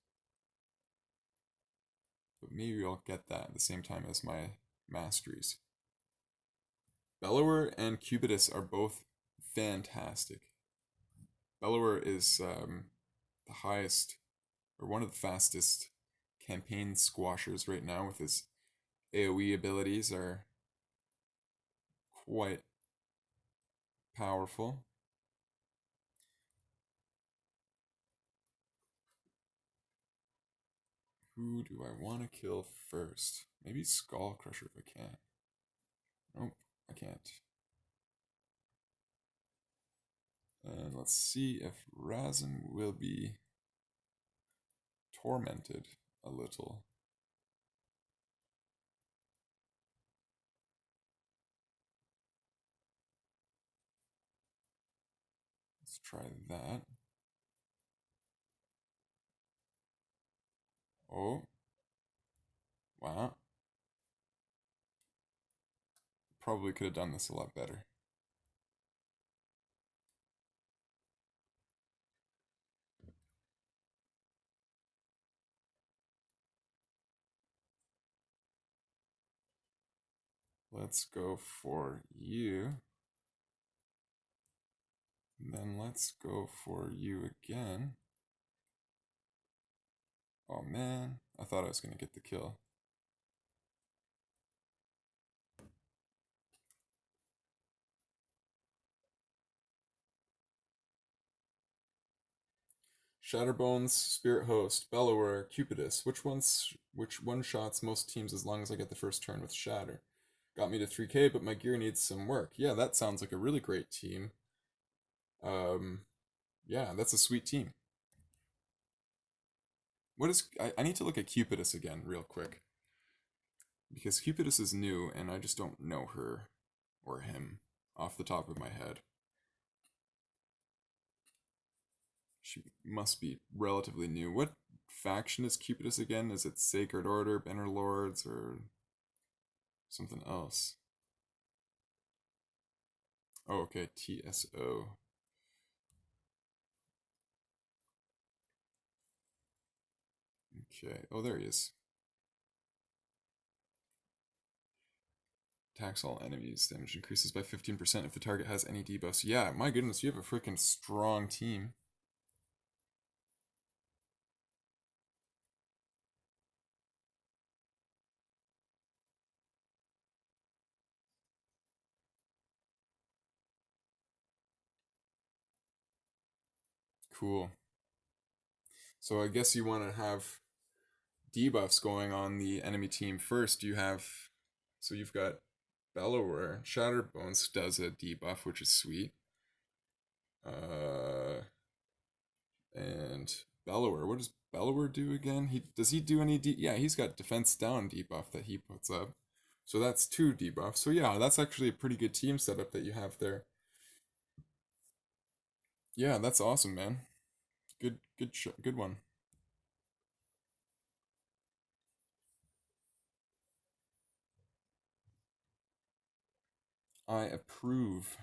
But maybe I'll get that at the same time as my masteries. Bellower and Cubitus are both fantastic. Bellower is the highest, or one of the fastest campaign squashers right now with his AoE abilities are quite powerful. Who do I want to kill first? Maybe Skull Crusher if I can. Nope, I can't. And let's see if Razin will be tormented a little. Let's try that. Oh. Wow. Probably could have done this a lot better. Let's go for you. And then let's go for you again. Oh man, I thought I was going to get the kill. Shatterbones, Spirit Host, Bellower, Cupidus. Which one shots most teams as long as I get the first turn with Shatter? Got me to 3k, but my gear needs some work. Yeah, that sounds like a really great team. Yeah, that's a sweet team. What is I need to look at Cupidus again real quick because Cupidus is new and I just don't know her or him off the top of my head. She must be relatively new. What faction is Cupidus again? Is it Sacred Order, Banner Lords, or something else? Oh, okay, TSO. Okay. Oh, there he is. Attacks all enemies. Damage increases by 15% if the target has any debuffs. Yeah, my goodness, you have a freaking strong team. Cool. So I guess you want to have debuffs going on the enemy team first. You have, so you've got Bellower. Shatterbones does a debuff, which is sweet. Uh, and Bellower. What does Bellower do again? He do any yeah, he's got defense down debuff that he puts up. So that's two debuffs. So yeah, that's actually a pretty good team setup that you have there. Yeah, that's awesome, man. Good one. I approve.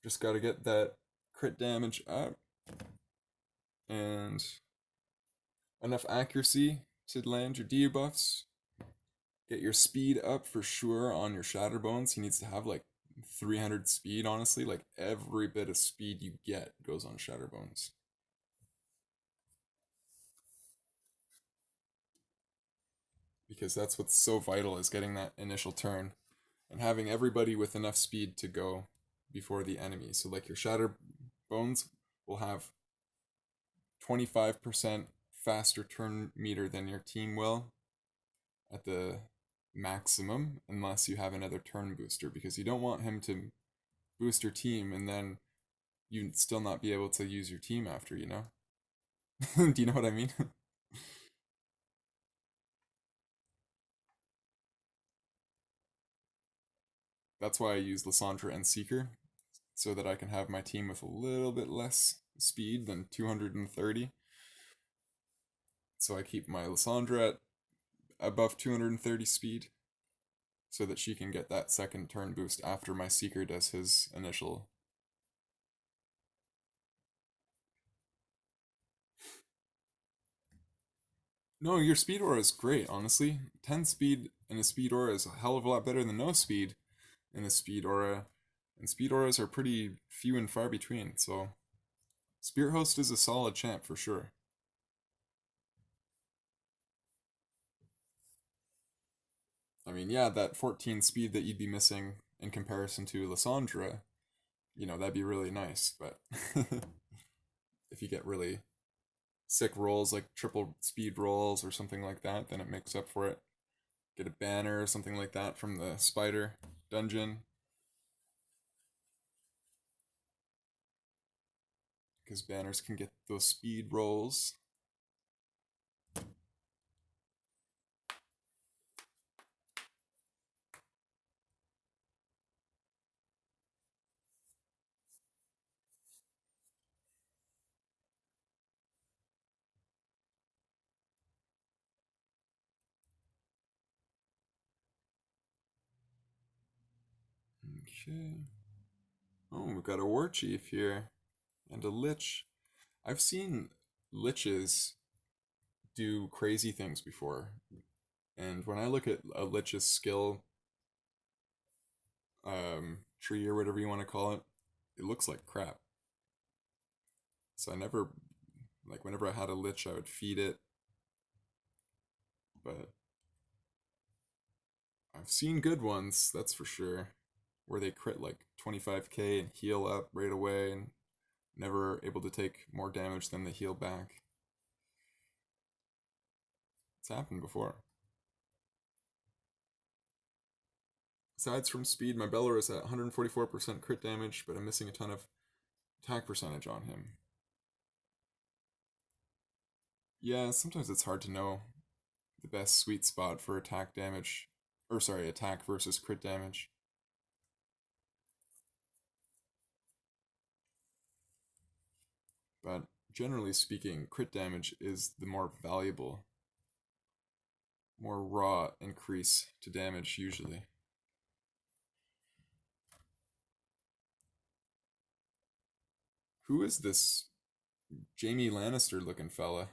Just got to get that crit damage up and enough accuracy to land your debuffs. Get your speed up for sure on your Shatterbones. He needs to have like 300 speed, honestly. Like every bit of speed you get goes on Shatterbones. Because that's what's so vital is getting that initial turn and having everybody with enough speed to go before the enemy. So like your Shatterbones will have 25% faster turn meter than your team will at the maximum unless you have another turn booster because you don't want him to boost your team and then you still not be able to use your team after, you know? Do you know what I mean? That's why I use Lysandra and Seeker so that I can have my team with a little bit less speed than 230. So I keep my Lysandra at above 230 speed so that she can get that second turn boost after my Seeker does his initial. No, your speed aura is great, honestly. 10 speed in a speed aura is a hell of a lot better than no speed in a speed aura. And speed auras are pretty few and far between, so Spirit Host is a solid champ for sure. I mean, yeah, that 14 speed that you'd be missing in comparison to Lysandra, that'd be really nice, but if you get really sick rolls like triple speed rolls or something like that, then it makes up for it. Get a banner or something like that from the spider dungeon, because banners can get those speed rolls. Okay. Oh, we've got a war chief here and a lich. I've seen liches do crazy things before, and when I look at a lich's skill tree or whatever you want to call it, it looks like crap. So I never like whenever I had a lich, I would feed it, but I've seen good ones, that's for sure, where they crit like 25k and heal up right away and never able to take more damage than they heal back. It's happened before. Aside from speed, my Belor is at 144% crit damage, but I'm missing a ton of attack percentage on him. Yeah, sometimes it's hard to know the best sweet spot for attack damage, or sorry, attack versus crit damage. But generally speaking, crit damage is the more valuable, more raw increase to damage usually. Who is this Jamie Lannister looking fella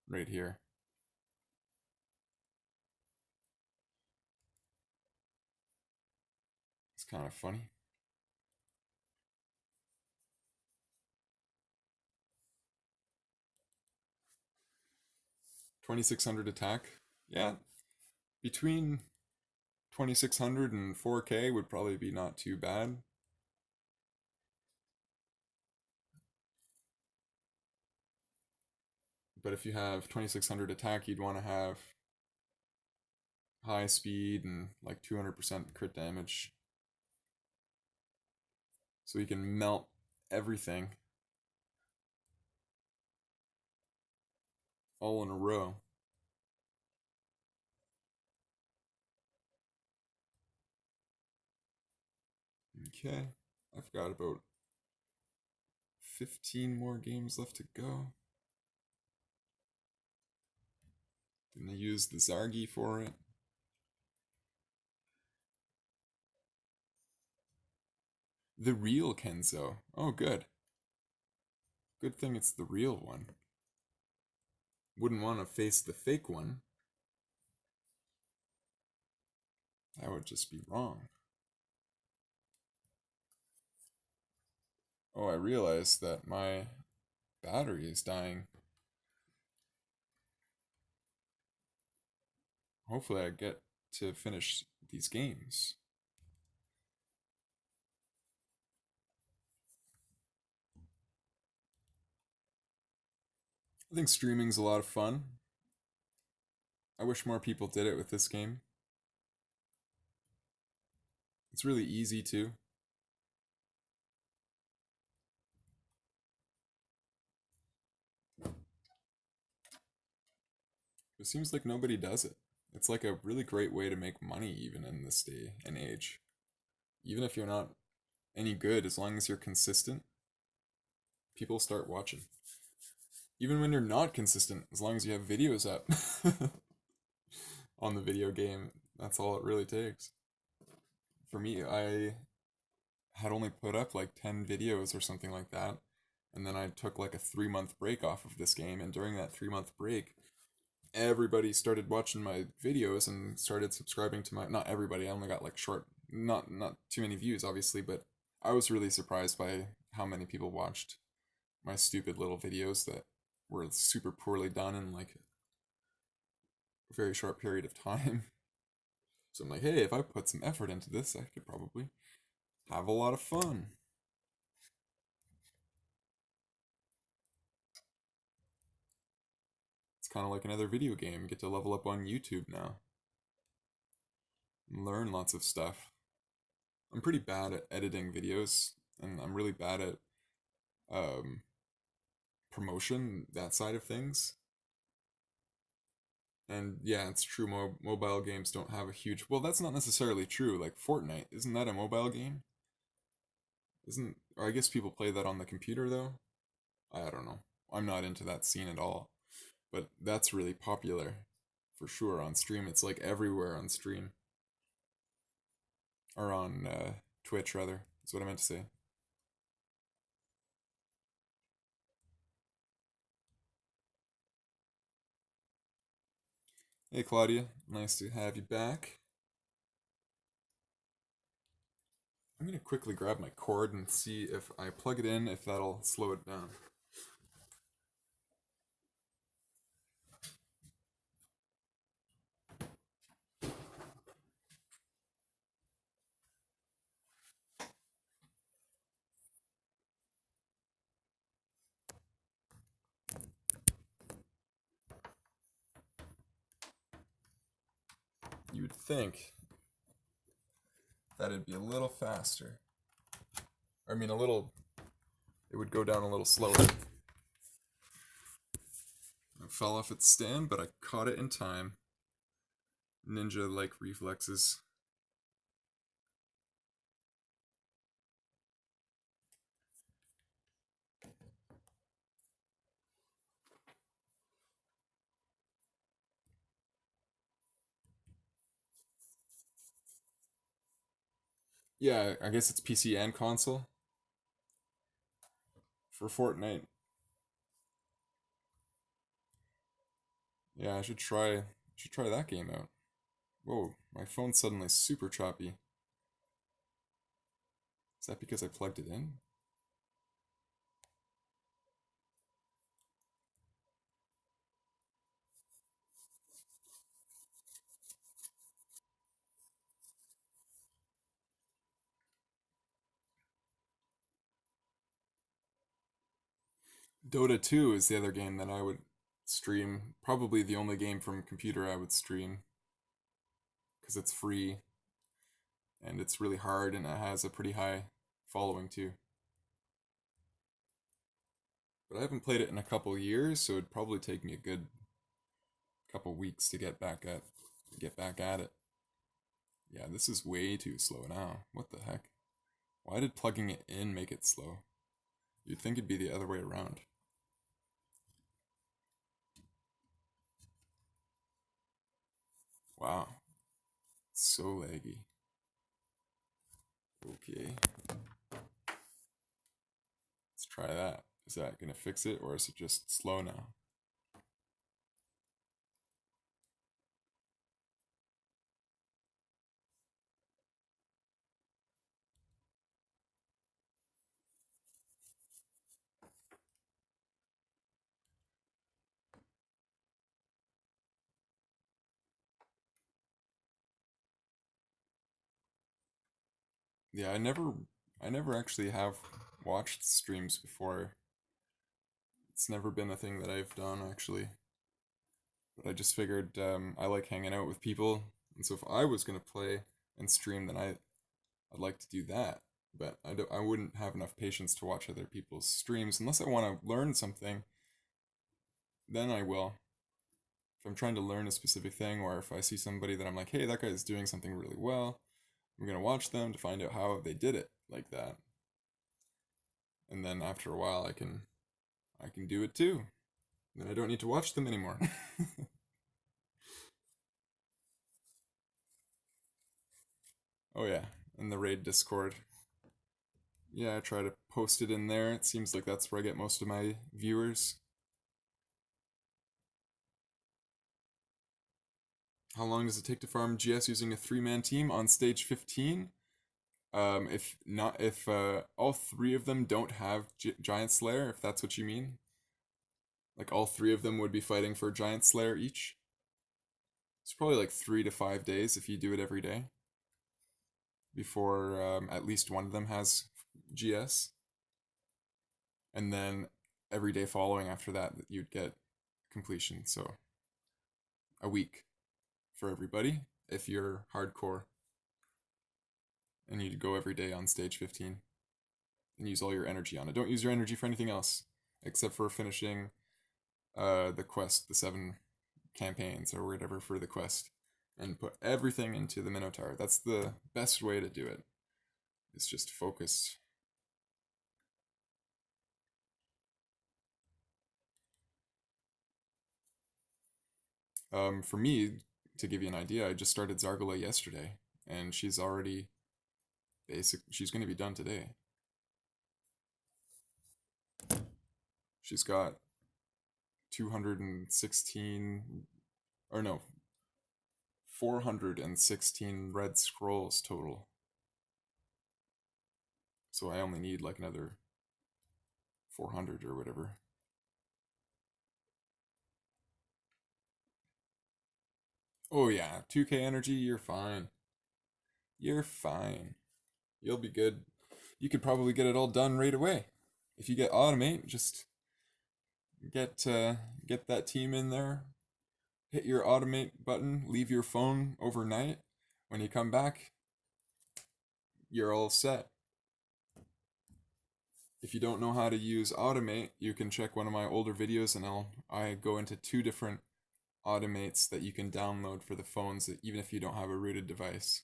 right here? It's kind of funny. 2600 attack. Yeah, between 2600 and 4K would probably be not too bad. But if you have 2600 attack, you'd want to have high speed and like 200% crit damage. So you can melt everything all in a row. Okay, I've got about 15 more games left to go. Gonna use the Zargi for it. The real Kenzo. Oh, good. Good thing it's the real one. Wouldn't want to face the fake one. That would just be wrong. Oh, I realized that my battery is dying. Hopefully I get to finish these games. I think streaming's a lot of fun. I wish more people did it with this game. It's really easy too. It seems like nobody does it. It's like a really great way to make money even in this day and age. Even if you're not any good, as long as you're consistent, people start watching. Even when you're not consistent, as long as you have videos up on the video game, that's all it really takes. For me, I had only put up like 10 videos or something like that, and then I took like a 3 month break off of this game, and during that 3 month break, everybody started watching my videos and started subscribing to my, not everybody, I only got like short, not too many views obviously, but I was really surprised by how many people watched my stupid little videos that were super poorly done in like a very short period of time. So I'm like, hey, if I put some effort into this, I could probably have a lot of fun. It's kind of like another video game. You get to level up on YouTube now and learn lots of stuff. I'm pretty bad at editing videos, and I'm really bad at um, promotion, that side of things. And yeah, it's true, mobile games don't have a huge. Well, that's not necessarily true. Like Fortnite, isn't that a mobile game? Isn't. Or I guess people play that on the computer, though? I don't know. I'm not into that scene at all. But that's really popular for sure on stream. It's like everywhere on stream. Or on Twitch, rather. That's what I meant to say. Hey, Claudia. Nice to have you back. I'm going to quickly grab my cord and see if I plug it in, if that'll slow it down. You'd think that it'd be a little faster. I mean, a little. It would go down a little slower. It fell off its stand, but I caught it in time. Ninja-like reflexes. Yeah, I guess it's PC and console for Fortnite. Yeah, I should try. Should try that game out. Whoa, my phone's suddenly super choppy. Is that because I plugged it in? Dota 2 is the other game that I would stream. Probably the only game from computer I would stream because it's free and it's really hard and it has a pretty high following too. But I haven't played it in a couple years, so it'd probably take me a good couple weeks to get back at it. Yeah, this is way too slow now. What the heck? Why did plugging it in make it slow? You'd think it'd be the other way around. Wow, it's so laggy. Okay, let's try that. Is that gonna fix it or is it just slow now? Yeah, I never actually have watched streams before. It's never been a thing that I've done actually. But I just figured I like hanging out with people, and so if I was gonna play and stream, then I'd like to do that. But I wouldn't have enough patience to watch other people's streams unless I want to learn something. Then I will. If I'm trying to learn a specific thing, or if I see somebody that I'm like, hey, that guy is doing something really well, I'm gonna watch them to find out how they did it like that. And then after a while, I can do it too. Then I don't need to watch them anymore. Oh yeah, in the raid Discord. Yeah, I try to post it in there. It seems like that's where I get most of my viewers. How long does it take to farm GS using a three-man team on stage 15? If not, if all three of them don't have Giant Slayer, if that's what you mean, like all three of them would be fighting for Giant Slayer each. It's probably like 3 to 5 days if you do it every day before at least one of them has GS, and then every day following after that you'd get completion. So a week for everybody if you're hardcore, and you'd go every day on stage 15 and use all your energy on it. Don't use your energy for anything else except for finishing the quest, the 7 campaigns or whatever for the quest, and put everything into the Minotaur. That's the best way to do it. It's just focus. For me, to give you an idea, I just started Zargula yesterday, and she's already basic. She's going to be done today. She's got 216, or no, 416 red scrolls total. So I only need like another 400 or whatever. Oh yeah, 2k energy, you're fine. You're fine. You'll be good. You could probably get it all done right away. If you get automate, just get get that team in there, hit your automate button, leave your phone overnight. When you come back, you're all set. If you don't know how to use Automate, you can check one of my older videos and I go into two different automates that you can download for the phones even if you don't have a rooted device.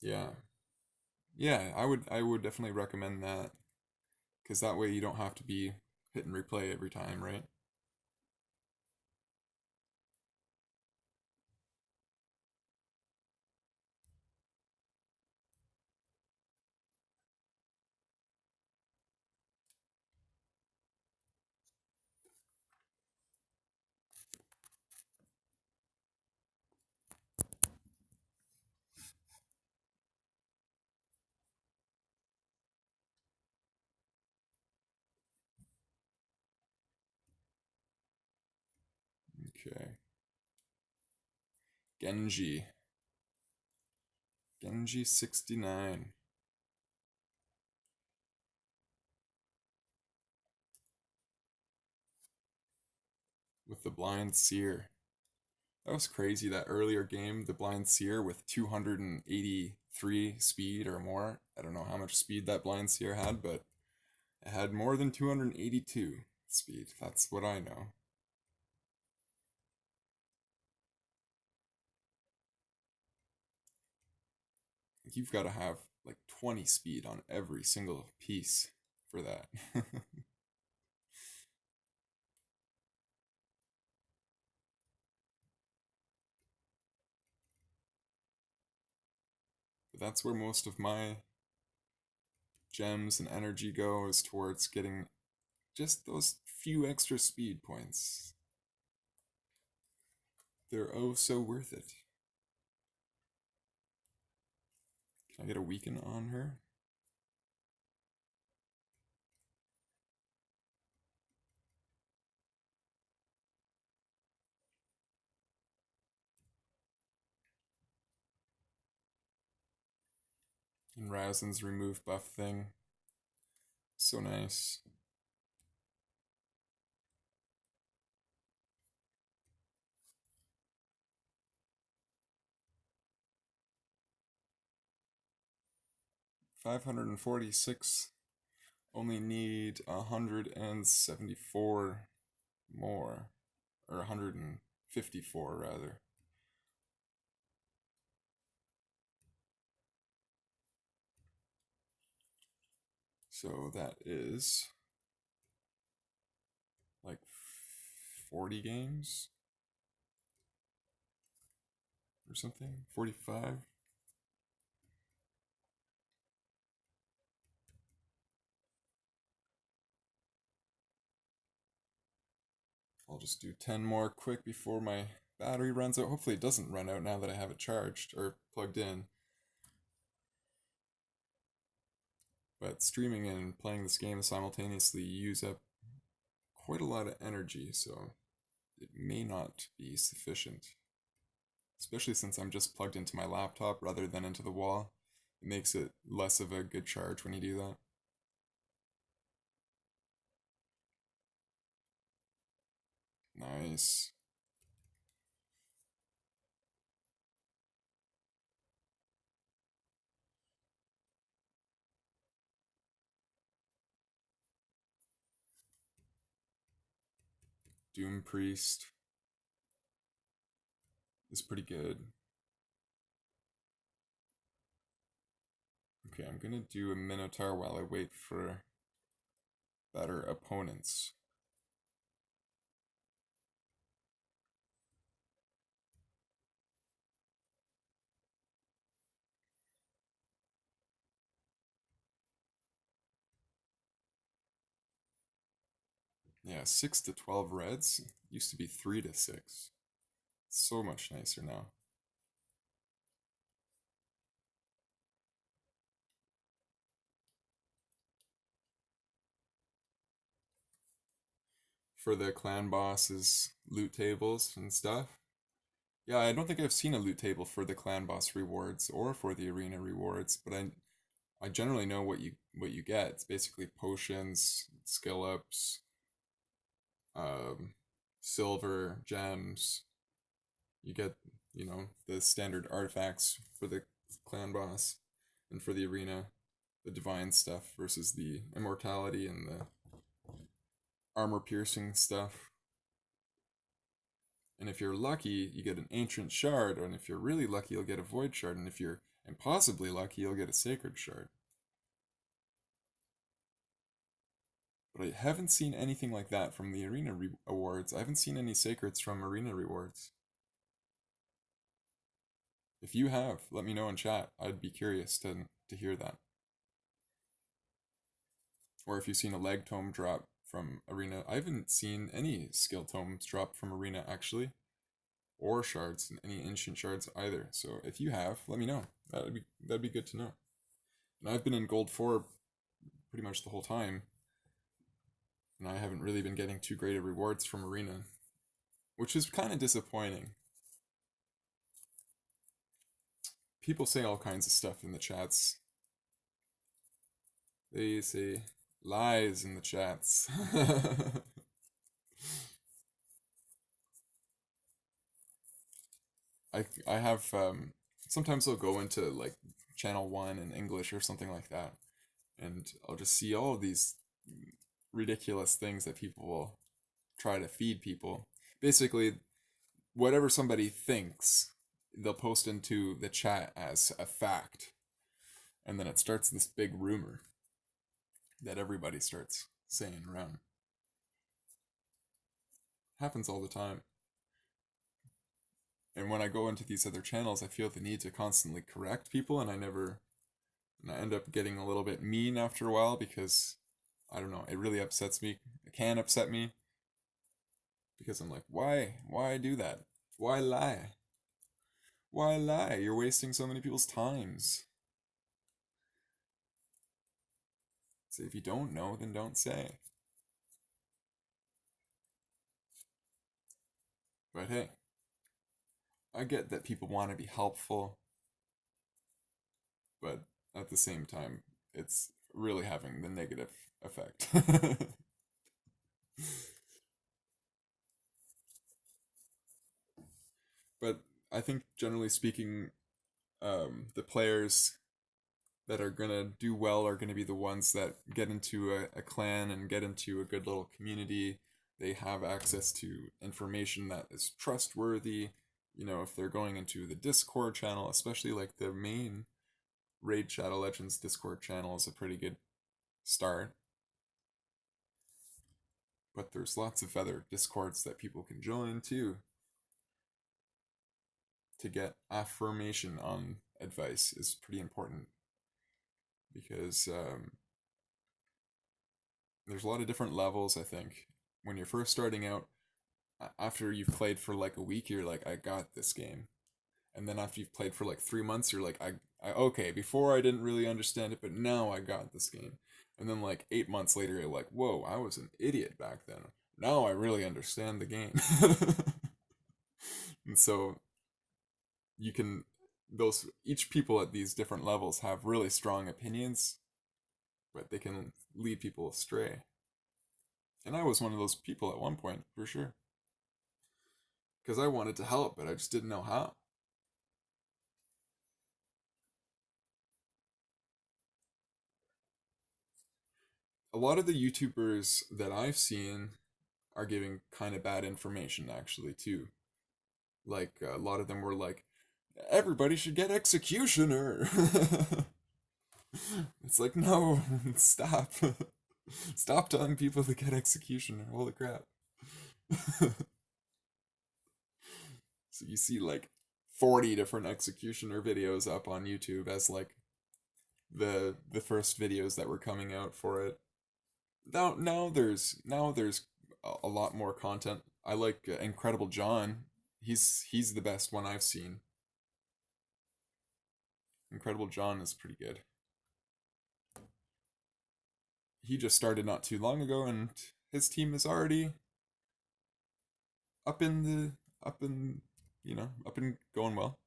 Yeah. Yeah, I would definitely recommend that because that way you don't have to be hit and replay every time, right? Okay. Genji. Genji 69 with the Blind Seer. That was crazy. That earlier game, the Blind Seer with 283 speed or more. I don't know how much speed that Blind Seer had, but it had more than 282 speed. That's what I know. You've got to have like 20 speed on every single piece for that. But that's where most of my gems and energy go is towards getting just those few extra speed points. They're oh so worth it. Can I get a weaken on her? And Razen's remove buff thing. So nice. 546. Only need 174 more. Or 154 rather. So that is like 40 games or something. 45. I'll just do 10 more quick before my battery runs out. Hopefully it doesn't run out now that I have it charged or plugged in. But streaming and playing this game simultaneously use up quite a lot of energy, so it may not be sufficient. Especially since I'm just plugged into my laptop rather than into the wall. It makes it less of a good charge when you do that. Nice. Doom Priest is pretty good. Okay, I'm gonna do a Minotaur while I wait for better opponents. Yeah, 6 to 12 reds used to be 3 to 6. So much nicer now. For the clan bosses loot tables and stuff. Yeah, I don't think I've seen a loot table for the clan boss rewards or for the arena rewards, but I generally know what you get. It's basically potions, skill ups, um, silver, gems. You get, the standard artifacts for the clan boss and for the arena, the divine stuff versus the immortality and the armor piercing stuff. And if you're lucky, you get an ancient shard, and if you're really lucky, you'll get a void shard, and if you're impossibly lucky, you'll get a sacred shard. But I haven't seen anything like that from the arena awards. I haven't seen any sacreds from arena rewards. If you have, let me know in chat. I'd be curious to hear that. Or if you've seen a leg tome drop from arena. I haven't seen any skill tomes drop from arena actually, or shards, any ancient shards either. So if you have, let me know. That'd be good to know. And I've been in gold 4 pretty much the whole time, and I haven't really been getting too great of rewards from arena, which is kind of disappointing. People say all kinds of stuff in the chats. They say lies in the chats. I have sometimes I'll go into like channel 1 in English or something like that, and I'll just see all of these ridiculous things that people will try to feed people. Basically, whatever somebody thinks, they'll post into the chat as a fact, and then it starts this big rumor that everybody starts saying around. Happens all the time. And when I go into these other channels, I feel the need to constantly correct people, and I end up getting a little bit mean after a while because I don't know, it really upsets me. It can upset me because I'm like, why do that? Why lie? Why lie? You're wasting so many people's times. So if you don't know, then don't say. But hey, I get that people want to be helpful, but at the same time, it's really having the negative effect. But I think generally speaking, the players that are gonna do well are gonna be the ones that get into a clan and get into a good little community. They have access to information that is trustworthy. If they're going into the Discord channel, especially like the main Raid Shadow Legends Discord channel is a pretty good start. But there's lots of other Discords that people can join too to get affirmation on advice is pretty important because there's a lot of different levels. I think when you're first starting out, after you've played for like a week, you're like, I got this game. And then after you've played for like 3 months, you're like, okay, before I didn't really understand it, but now I got this game. And then like 8 months later, you're like, whoa, I was an idiot back then. Now I really understand the game. And so you can, each people at these different levels have really strong opinions, but they can lead people astray. And I was one of those people at one point, for sure. Because I wanted to help, but I just didn't know how. A lot of the YouTubers that I've seen are giving kind of bad information, actually, too. Like, a lot of them were like, everybody should get Executioner. It's like, no, stop. Stop telling people to get Executioner. Holy crap. So you see like 40 different Executioner videos up on YouTube as like the first videos that were coming out for it. Now there's a lot more content. I like Incredible John. He's the best one I've seen. Incredible John is pretty good. He just started not too long ago, and his team is already up in the up in up and going well.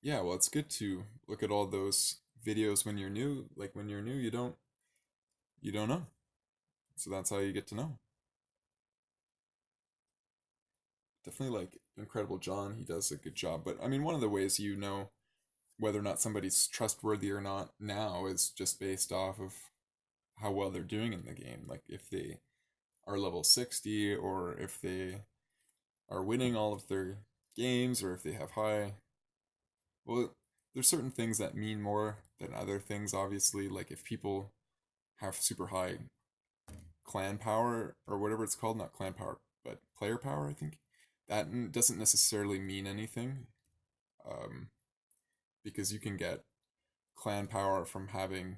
Yeah, well, it's good to look at all those videos when you're new. Like when you're new, you don't know. So that's how you get to know. Definitely like Incredible John, he does a good job. But I mean, one of the ways you know whether or not somebody's trustworthy or not now is just based off of how well they're doing in the game. Like if they are level 60 or if they are winning all of their games or if they have high. Well, there's certain things that mean more than other things, obviously. Like if people have super high clan power or whatever it's called, not clan power, but player power, I think, that doesn't necessarily mean anything. Um, because you can get clan power from having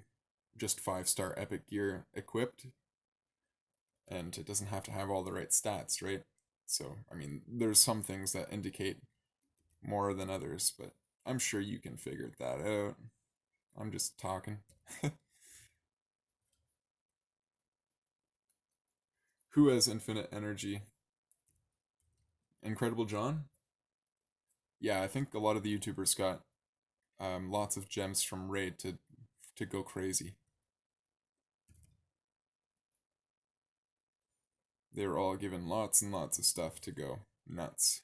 just 5-star epic gear equipped, and it doesn't have to have all the right stats, right? So, I mean, there's some things that indicate more than others, but I'm sure you can figure that out. I'm just talking. Who has infinite energy? Incredible John? Yeah, I think a lot of the YouTubers got lots of gems from Raid to go crazy. They were all given lots and lots of stuff to go nuts.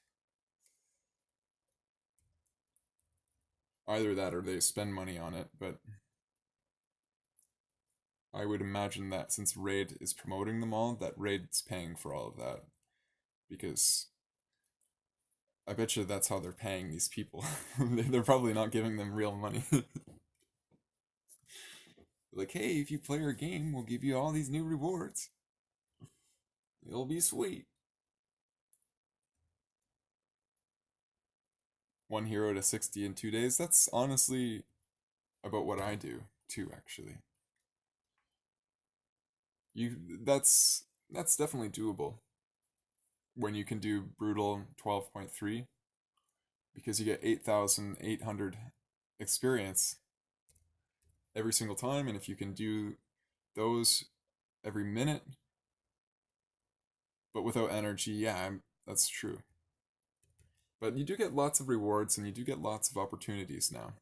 Either that or they spend money on it, but I would imagine that since Raid is promoting them all, that Raid's paying for all of that. Because I bet you that's how they're paying these people. They're probably not giving them real money. Like, hey, if you play our game, we'll give you all these new rewards. It'll be sweet. One hero to 60 in 2 days. That's honestly about what I do too, actually. You that's definitely doable when you can do brutal 12.3 because you get 8,800 experience every single time, and if you can do those every minute but without energy, yeah, that's true. But you do get lots of rewards and you do get lots of opportunities now.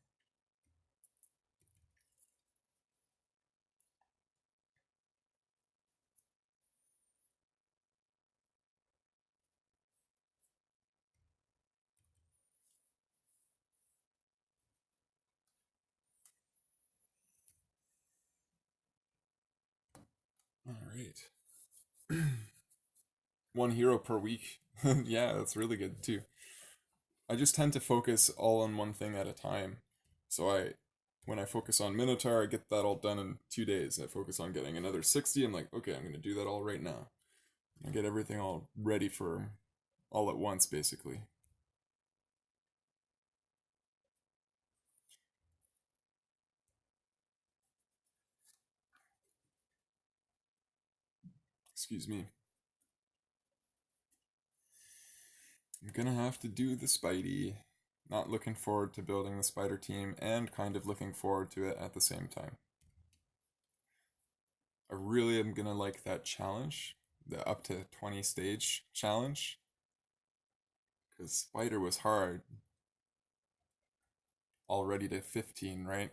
All right. One hero per week. Yeah, that's really good too. I just tend to focus all on one thing at a time. So when I focus on Minotaur, I get that all done in 2 days. I focus on getting another 60. I'm like, okay, I'm gonna do that all right now. I get everything all ready for all at once, basically. Excuse me. I'm gonna have to do the Spidey. Not looking forward to building the spider team and kind of looking forward to it at the same time. I really am gonna like that challenge, the up to 20 stage challenge, because spider was hard already to 15, right?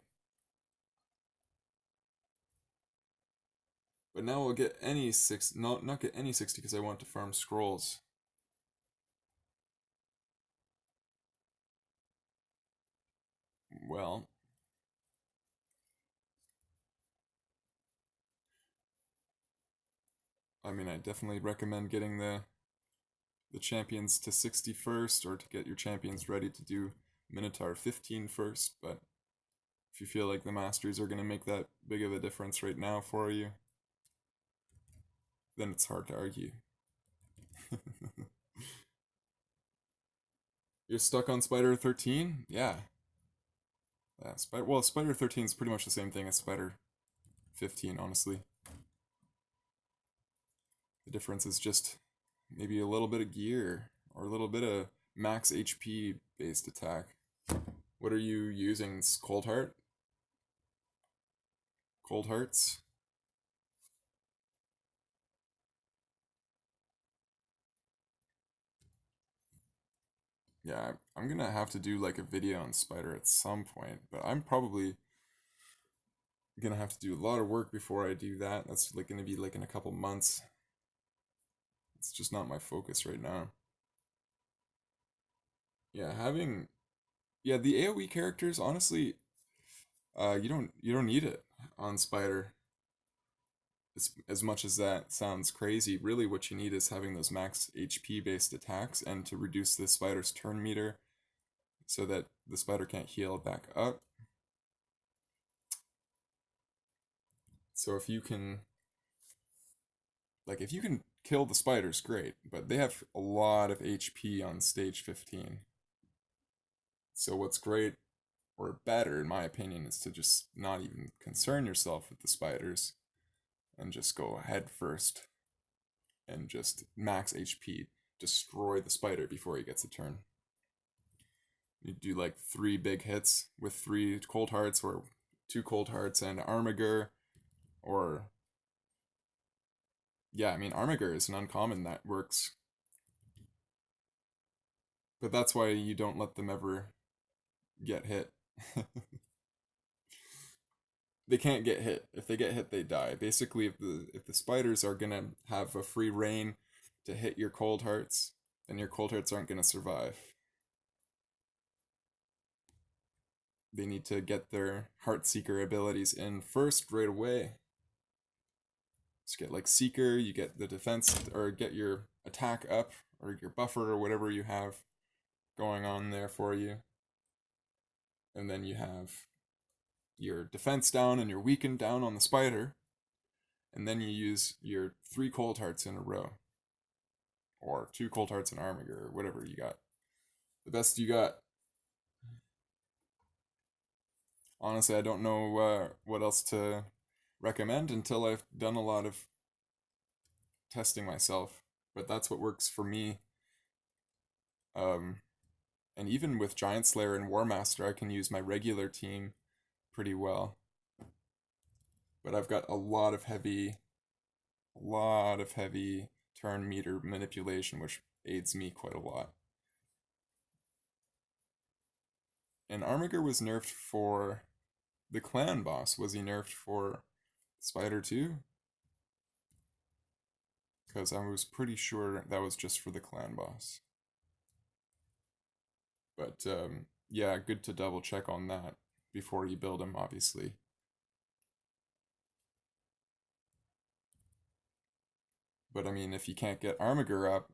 But now we'll get any six, no, not get any 60 because I want to farm scrolls. Well, I mean, I definitely recommend getting the champions to 60 first, or to get your champions ready to do Minotaur 15 first, but if you feel like the Masters are going to make that big of a difference right now for you, then it's hard to argue. You're stuck on Spider 13? Yeah. Spider 13 is pretty much the same thing as Spider 15, honestly. The difference is just maybe a little bit of gear or a little bit of max HP based attack. What are you using? Cold Heart? Cold Hearts? Yeah, I'm gonna have to do like a video on Spider at some point, but I'm probably gonna have to do a lot of work before I do that. That's like gonna be like in a couple months. It's just not my focus right now. Yeah, having yeah, the AoE characters, honestly, you don't need it on Spider. As much as that sounds crazy, really what you need is having those max HP based attacks and to reduce the spider's turn meter so that the spider can't heal back up. So if you can kill the spiders, great, but they have a lot of HP on stage 15. So what's great or better in my opinion is to just not even concern yourself with the spiders and just go head first and just max HP, destroy the spider before he gets a turn. You do like 3 big hits with 3 cold hearts or 2 cold hearts and Armiger, or yeah, I mean Armiger is an uncommon that works, but that's why you don't let them ever get hit. They can't get hit. If they get hit, they die. Basically, if the spiders are gonna have a free reign to hit your cold hearts, then your cold hearts aren't gonna survive. They need to get their heart seeker abilities in first right away. So you get like seeker, you get the defense or get your attack up or your buffer or whatever you have going on there for you. And then you have your defense down and your weakened down on the spider. And then you use your 3 cold hearts in a row. Or 2 cold hearts and Armiger or whatever you got. The best you got. Honestly, I don't know what else to recommend until I've done a lot of testing myself. But that's what works for me. Um, and even with Giant Slayer and War Master, I can use my regular team pretty well. But I've got a lot of heavy turn meter manipulation, which aids me quite a lot. And Armiger was nerfed for the clan boss. Was he nerfed for Spider too? Because I was pretty sure that was just for the clan boss. But yeah, good to double check on that before you build him, obviously. But I mean, if you can't get Armiger up,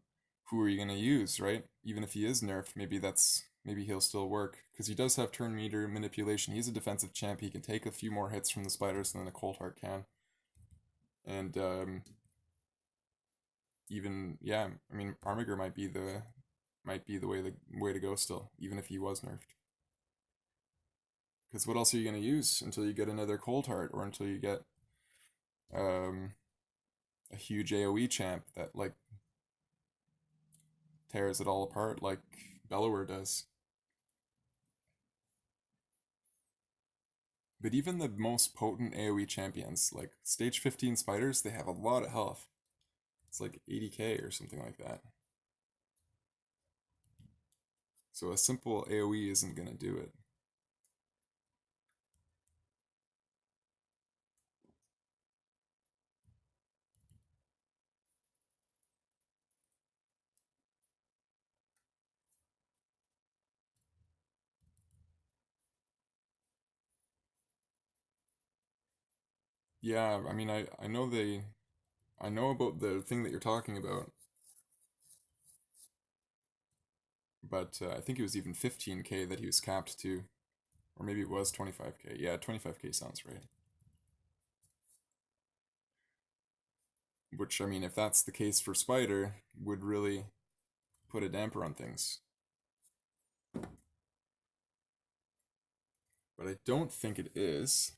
who are you gonna use, right? Even if he is nerfed, maybe he'll still work because he does have turn meter manipulation. He's a defensive champ. He can take a few more hits from the spiders than the Cold Heart can, and even yeah, I mean, Armiger might be the way to go still, even if he was nerfed. Because what else are you gonna use until you get another Cold Heart or until you get um a huge AOE champ that like tears it all apart like Bellower does. But even the most potent AoE champions, like stage 15 spiders, they have a lot of health. It's like 80k or something like that. So a simple AoE isn't gonna do it. Yeah, I mean I know about the thing that you're talking about, but I think it was even 15k that he was capped to, or maybe it was 25k. Yeah, 25k sounds right. Which I mean, if that's the case for Spider, would really put a damper on things. But I don't think it is.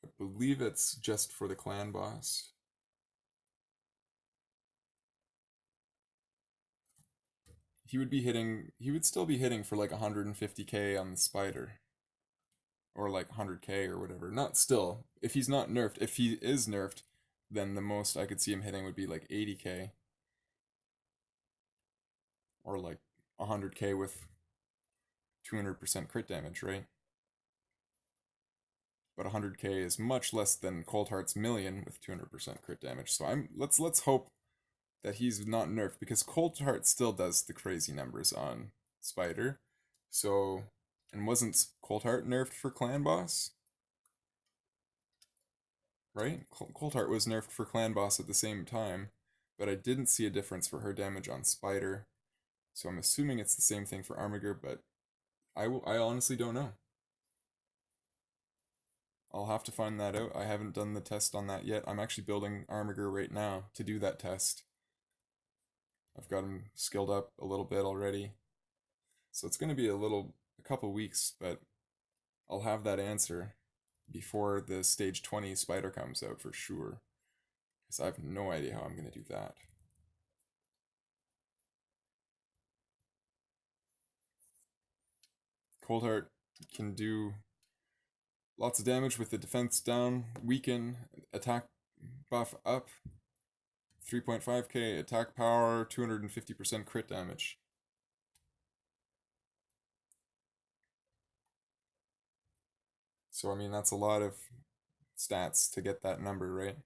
I believe it's just for the clan boss. He would still be hitting for like 150k on the spider or like 100k or whatever. Not still. If he's not nerfed, if he is nerfed, then the most I could see him hitting would be like 80k or like 100k with 200% crit damage, right? but 100k is much less than Cold Heart's million with 200% crit damage. So let's hope that he's not nerfed because Cold Heart still does the crazy numbers on Spider. So, and wasn't Cold Heart nerfed for Clan Boss? Right? Cold Heart was nerfed for Clan Boss at the same time, but I didn't see a difference for her damage on Spider. So I'm assuming it's the same thing for Armiger, but I honestly don't know. I'll have to find that out. I haven't done the test on that yet. I'm actually building Armiger right now to do that test. I've got him skilled up a little bit already. So it's going to be a couple weeks, but I'll have that answer before the stage 20 spider comes out for sure. Because I have no idea how I'm going to do that. Coldheart can do lots of damage with the defense down, weaken, attack buff up, 3.5k attack power, 250% crit damage. So I mean that's a lot of stats to get that number, right?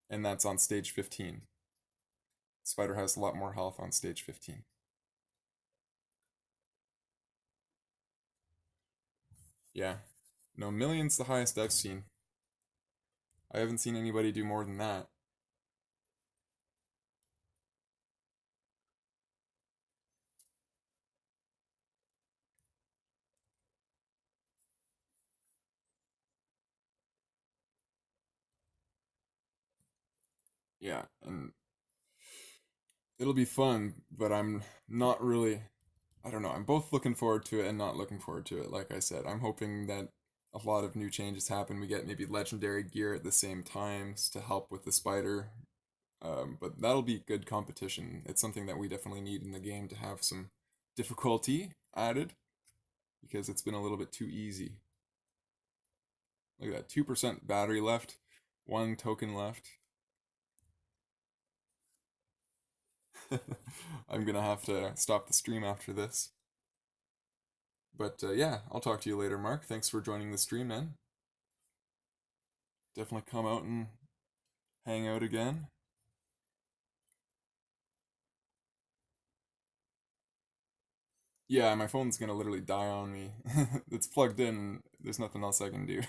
And that's on stage 15. Spider has a lot more health on stage 15. Yeah. No, million's the highest I've seen. I haven't seen anybody do more than that. Yeah, and it'll be fun, but I'm not really. I don't know. I'm both looking forward to it and not looking forward to it. Like I said, I'm hoping that a lot of new changes happen. We get maybe legendary gear at the same times to help with the spider. But that'll be good competition. It's something that we definitely need in the game to have some difficulty added because it's been a little bit too easy. Look at that, 2% battery left, 1 token left. I'm gonna have to stop the stream after this. But yeah, I'll talk to you later, Mark. Thanks for joining the stream, man. Definitely come out and hang out again. Yeah, my phone's gonna literally die on me. It's plugged in. There's nothing else I can do.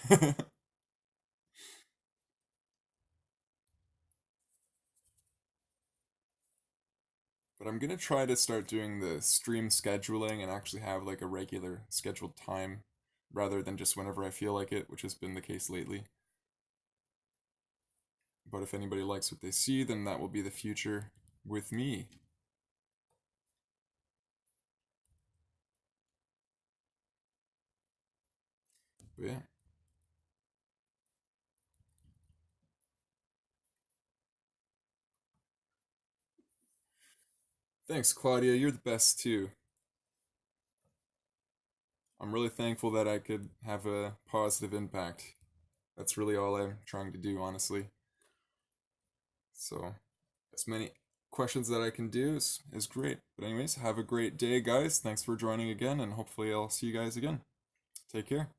But I'm gonna try to start doing the stream scheduling and actually have like a regular scheduled time rather than just whenever I feel like it, which has been the case lately. But if anybody likes what they see, then that will be the future with me. But yeah. Thanks, Claudia. You're the best too. I'm really thankful that I could have a positive impact. That's really all I'm trying to do, honestly. So, as many questions that I can do is great. But, anyways, have a great day, guys. Thanks for joining again, and hopefully, I'll see you guys again. Take care.